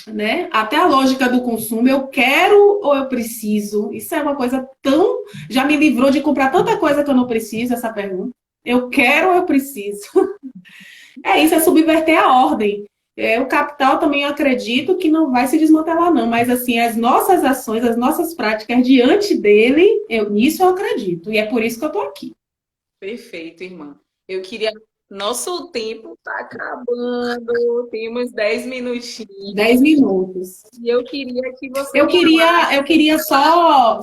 né? Até a lógica do consumo, eu quero ou eu preciso? Isso é uma coisa tão... Já me livrou de comprar tanta coisa que eu não preciso, essa pergunta. Eu quero ou eu preciso? Isso, é subverter a ordem. O capital também eu acredito que não vai se desmantelar, não. Mas, assim, as nossas ações, as nossas práticas diante dele, nisso eu acredito. E é por isso que eu estou aqui. Perfeito, irmã. Eu queria... Nosso tempo está acabando, temos 10 minutinhos. 10 minutos. E eu queria que você... Eu queria só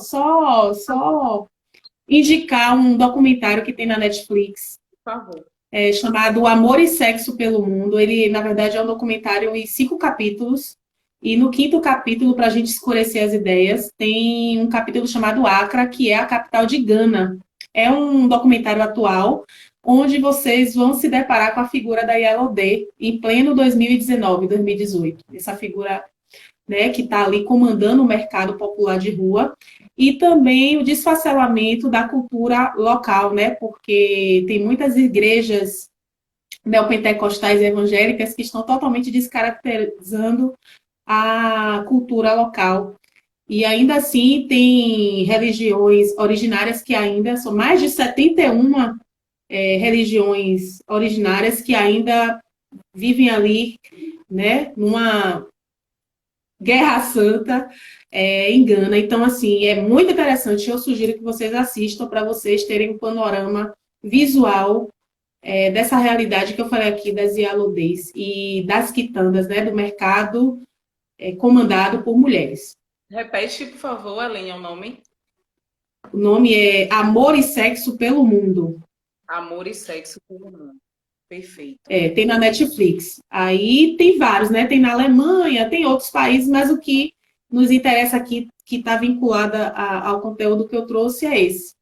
indicar um documentário que tem na Netflix. Por favor. Chamado Amor e Sexo pelo Mundo. Ele, na verdade, é um documentário em 5 capítulos. E no 5º capítulo, para a gente escurecer as ideias, tem um capítulo chamado Accra, que é a capital de Gana. É um documentário atual, onde vocês vão se deparar com a figura da Yalodê em pleno 2019, 2018. Essa figura, né, que está ali comandando o mercado popular de rua, e também o desfacelamento da cultura local, né, porque tem muitas igrejas neopentecostais e evangélicas que estão totalmente descaracterizando a cultura local. E ainda assim tem religiões originárias que ainda, são mais de 71 religiões originárias que ainda vivem ali, né, numa guerra santa em Gana. Então, assim, é muito interessante. Eu sugiro que vocês assistam para vocês terem um panorama visual dessa realidade que eu falei aqui das Yalodês e das quitandas, né, do mercado comandado por mulheres. Repete, por favor, Helena, o nome. O nome é Amor e Sexo pelo Mundo. Amor e Sexo pelo Mundo. Perfeito. Tem na Netflix. Aí tem vários, né? Tem na Alemanha, tem outros países, mas o que nos interessa aqui, que está vinculado ao conteúdo que eu trouxe, é esse.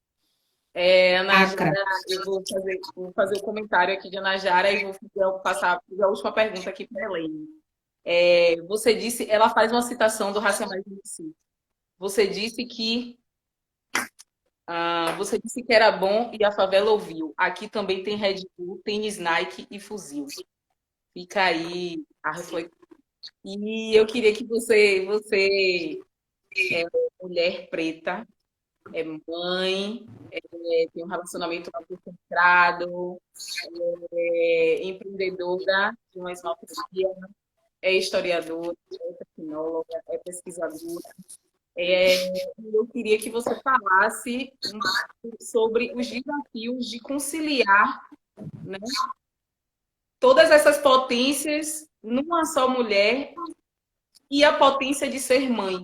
Ana Acra. Jara, eu vou fazer o comentário aqui de Ana Jara e passar a última pergunta aqui para a Elaine. Você disse, ela faz uma citação do Racionais MC. Você disse que você disse que era bom e a favela ouviu. Aqui também tem Red Bull, tênis Nike e fuzil. Fica aí a reflexão. E eu queria que você mulher preta, é mãe, tem um relacionamento concentrado, empreendedora de uma esmalteria, é historiadora, é tecnóloga, é pesquisadora. Eu queria que você falasse um pouco sobre os desafios de conciliar, né, todas essas potências numa só mulher e a potência de ser mãe,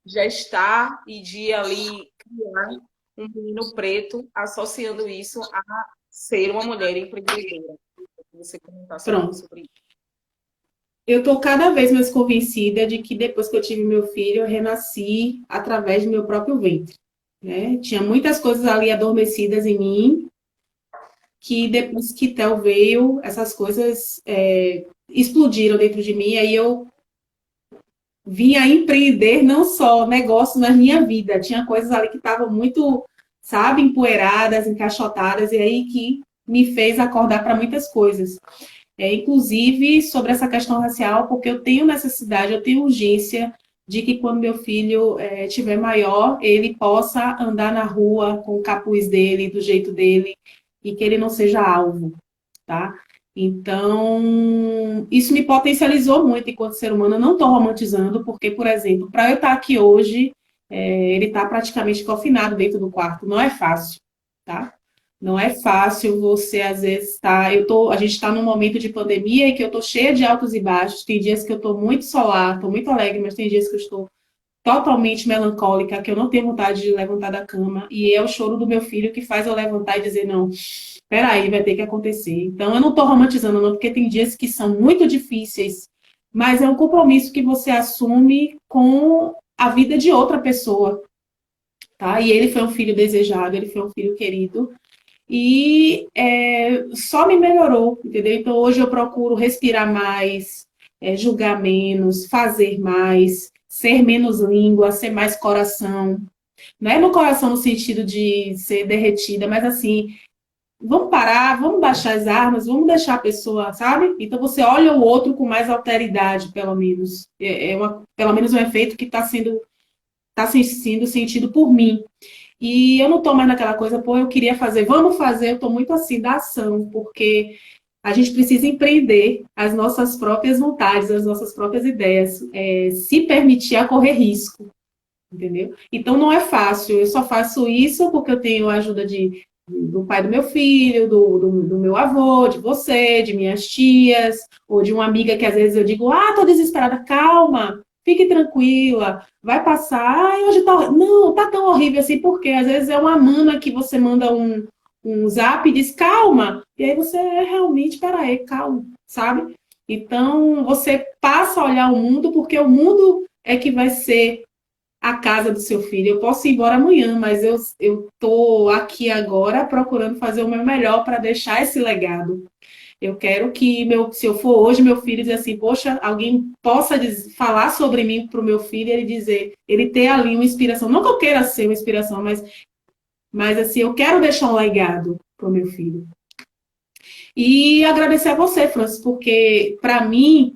gestar e de ali criar um menino preto, associando isso a ser uma mulher empreendedora. Você comentasse um pouco Pronto. sobre isso. Eu estou cada vez mais convencida de que depois que eu tive meu filho, eu renasci através do meu próprio ventre, né? Tinha muitas coisas ali adormecidas em mim, que depois que Theo veio, essas coisas explodiram dentro de mim, aí eu vim a empreender não só negócio na minha vida, tinha coisas ali que estavam muito, sabe, empoeiradas, encaixotadas, e aí que me fez acordar para muitas coisas. Inclusive sobre essa questão racial, porque eu tenho necessidade, eu tenho urgência de que quando meu filho tiver maior, ele possa andar na rua com o capuz dele, do jeito dele, e que ele não seja alvo, tá? Então, isso me potencializou muito enquanto ser humano. Eu não estou romantizando, porque, por exemplo, para eu estar aqui hoje, ele está praticamente confinado dentro do quarto. Não é fácil, tá? Não é fácil você, às vezes, tá. A gente está num momento de pandemia e que eu estou cheia de altos e baixos. Tem dias que eu estou muito solar, estou muito alegre, mas tem dias que eu estou totalmente melancólica, que eu não tenho vontade de levantar da cama. E é o choro do meu filho que faz eu levantar e dizer, não, peraí, vai ter que acontecer. Então, eu não estou romantizando, não, porque tem dias que são muito difíceis, mas é um compromisso que você assume com a vida de outra pessoa, tá? E ele foi um filho desejado, ele foi um filho querido, e só me melhorou, entendeu? Então, hoje eu procuro respirar mais, julgar menos, fazer mais, ser menos língua, ser mais coração. Não é no coração no sentido de ser derretida, mas assim, vamos parar, vamos baixar as armas, vamos deixar a pessoa, sabe? Então você olha o outro com mais alteridade, pelo menos. Pelo menos um efeito que tá sendo sentido por mim. E eu não tô mais naquela coisa, pô, eu queria fazer, vamos fazer, eu tô muito assim da ação, porque a gente precisa empreender as nossas próprias vontades, as nossas próprias ideias, se permitir a correr risco, entendeu? Então não é fácil, eu só faço isso porque eu tenho a ajuda do pai do meu filho, do meu avô, de você, de minhas tias, ou de uma amiga que às vezes eu digo, tô desesperada, calma, fique tranquila, vai passar, hoje tá horrível. Não, tá tão horrível assim, porque às vezes é uma mana que você manda um zap e diz, calma, e aí você realmente, peraí, calma, sabe? Então, você passa a olhar o mundo, porque o mundo é que vai ser a casa do seu filho. Eu posso ir embora amanhã, mas eu tô aqui agora procurando fazer o meu melhor para deixar esse legado. Eu quero que se eu for hoje meu filho dizer assim, poxa, alguém possa falar sobre mim para o meu filho e ele dizer, ele ter ali uma inspiração. Não que eu queira ser uma inspiração, mas assim, eu quero deixar um legado para o meu filho. E agradecer a você, Francis, porque para mim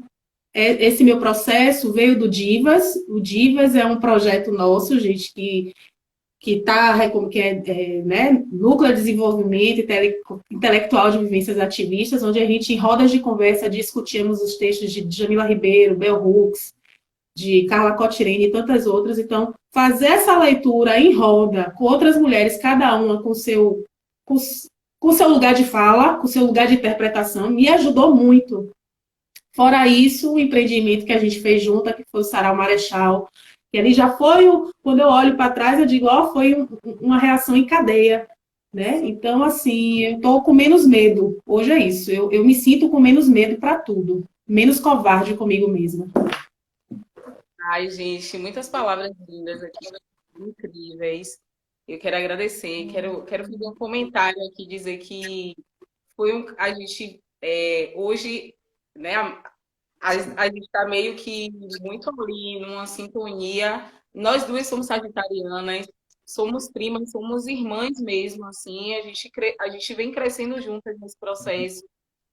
esse meu processo veio do Divas. O Divas é um projeto nosso, gente, que né, Núcleo de Desenvolvimento Intelectual de Vivências Ativistas, onde a gente, em rodas de conversa, discutimos os textos de Jamila Ribeiro, Bell Hooks, de Carla Cotirene e tantas outras. Então, fazer essa leitura em roda, com outras mulheres, cada uma com seu lugar de fala, com seu lugar de interpretação, me ajudou muito. Fora isso, o empreendimento que a gente fez junto, que foi o Sarau Marechal, que ali já foi, quando eu olho para trás, eu digo, foi uma reação em cadeia, né? Então, assim, eu estou com menos medo. Hoje é isso, eu me sinto com menos medo para tudo, menos covarde comigo mesma. Ai, gente, muitas palavras lindas aqui, incríveis. Eu quero agradecer, quero fazer um comentário aqui, dizer que a gente, hoje, né, a gente está meio que muito ali, numa sintonia. Nós duas somos sagitarianas, somos primas, somos irmãs mesmo, assim, a gente vem crescendo juntas nesse processo.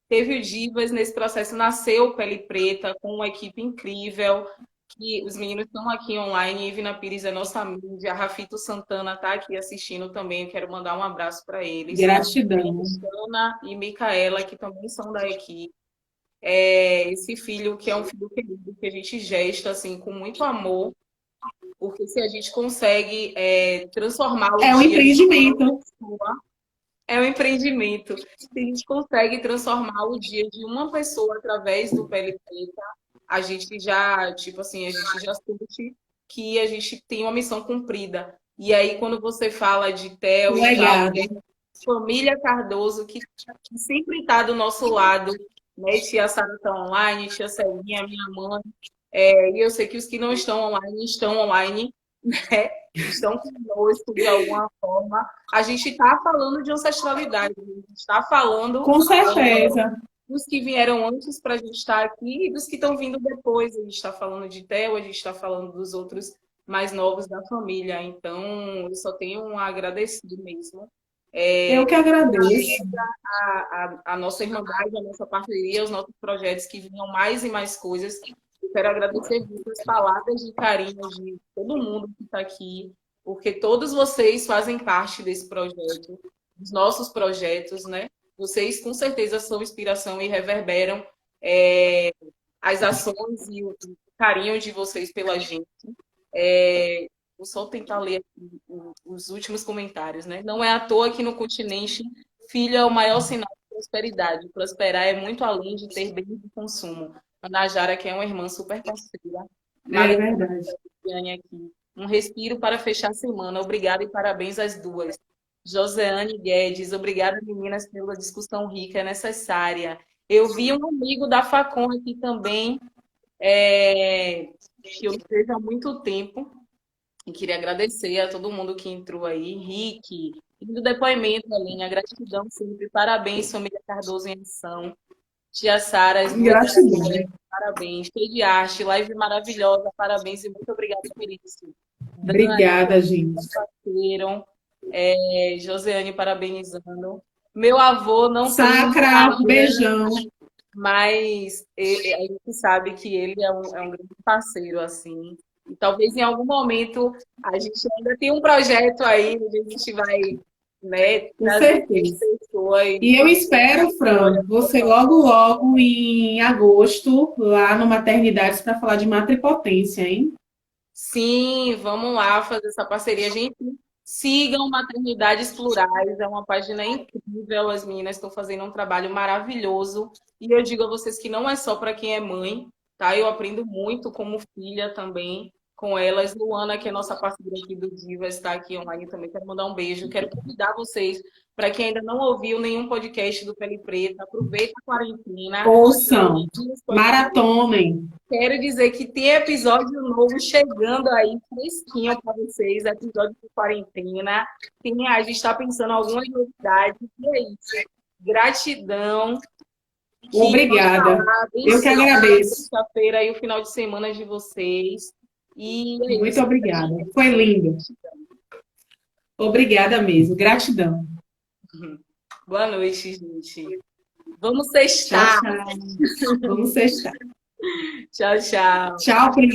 Teve o Divas, nesse processo nasceu o Pele Preta, com uma equipe incrível, que os meninos estão aqui online, Ivna Pires é nossa mídia, Rafito Santana está aqui assistindo também, eu quero mandar um abraço para eles. Gratidão. Ana e Micaela, que também são da equipe. Esse filho, que é um filho querido, que a gente gesta assim, com muito amor, porque se a gente consegue transformar o É um dia empreendimento. é um empreendimento. Se a gente consegue transformar o dia de uma pessoa através do Pele Preta, a gente já, tipo assim, a gente já sente que a gente tem uma missão cumprida. E aí, quando você fala de Theo e tal, família Cardoso, que sempre está do nosso lado, né? Tia Sara está online, tia Celinha, minha mãe. E eu sei que os que não estão online, né? Estão conosco de alguma forma. A gente está falando de ancestralidade, a gente está falando com certeza dos que vieram antes para a gente estar aqui e dos que estão vindo depois. A gente está falando de Theo, a gente está falando dos outros mais novos da família. Então, eu só tenho a agradecer mesmo. Eu que agradeço. A nossa irmandade, a nossa parceria, os nossos projetos que vinham mais e mais coisas. Eu quero agradecer muito as palavras de carinho de todo mundo que está aqui, porque todos vocês fazem parte desse projeto, dos nossos projetos, né? Vocês, com certeza, são inspiração e reverberam as ações e o carinho de vocês pela gente. Vou só tentar ler aqui os últimos comentários, né? Não é à toa que no continente, filho é o maior sinal de prosperidade. Prosperar é muito além de ter bens de consumo. Ana Jara, que é uma irmã super parceira. É verdade. Aqui. Um respiro para fechar a semana. Obrigada e parabéns às duas. Joseane Guedes, obrigada, meninas, pela discussão rica, é necessária. Eu vi um amigo da Facom aqui também, que eu vejo há muito tempo, e queria agradecer a todo mundo que entrou aí. Henrique, do depoimento, Aline, a gratidão sempre. Parabéns, família Cardoso em ação. Tia Sara, gratidão. Parabéns. Cheio de arte, live maravilhosa, parabéns e muito obrigada por isso. Obrigada, gente. Joseane parabenizando. Meu avô não Sacra, um beijão. Mas a gente sabe que ele é um grande parceiro, assim. E talvez em algum momento a gente ainda tem um projeto aí onde a gente vai, né? Com certeza. E eu espero, Fran, você logo em agosto, lá no Maternidades, para falar de matripotência, hein? Sim, vamos lá fazer essa parceria. Gente, sigam Maternidades Plurais, é uma página incrível. As meninas estão fazendo um trabalho maravilhoso. E eu digo a vocês que não é só para quem é mãe, tá? Eu aprendo muito como filha também com elas. Luana, que é nossa parceira aqui do Diva, está aqui online também. Quero mandar um beijo. Quero convidar vocês, para quem ainda não ouviu nenhum podcast do Pele Preta, aproveita a quarentena. Ouçam, maratonem. Quero dizer que tem episódio novo chegando aí, fresquinho para vocês, episódio de quarentena. A gente está pensando em algumas novidades. E é isso. Gratidão. Obrigada. Eu que agradeço. Sexta-feira e o final de semana de vocês. E é muito obrigada. Foi lindo. Obrigada mesmo. Gratidão. Boa noite, gente. Vamos sextar. Tchau, tchau. Vamos sextar. Tchau, tchau. Tchau, Pri.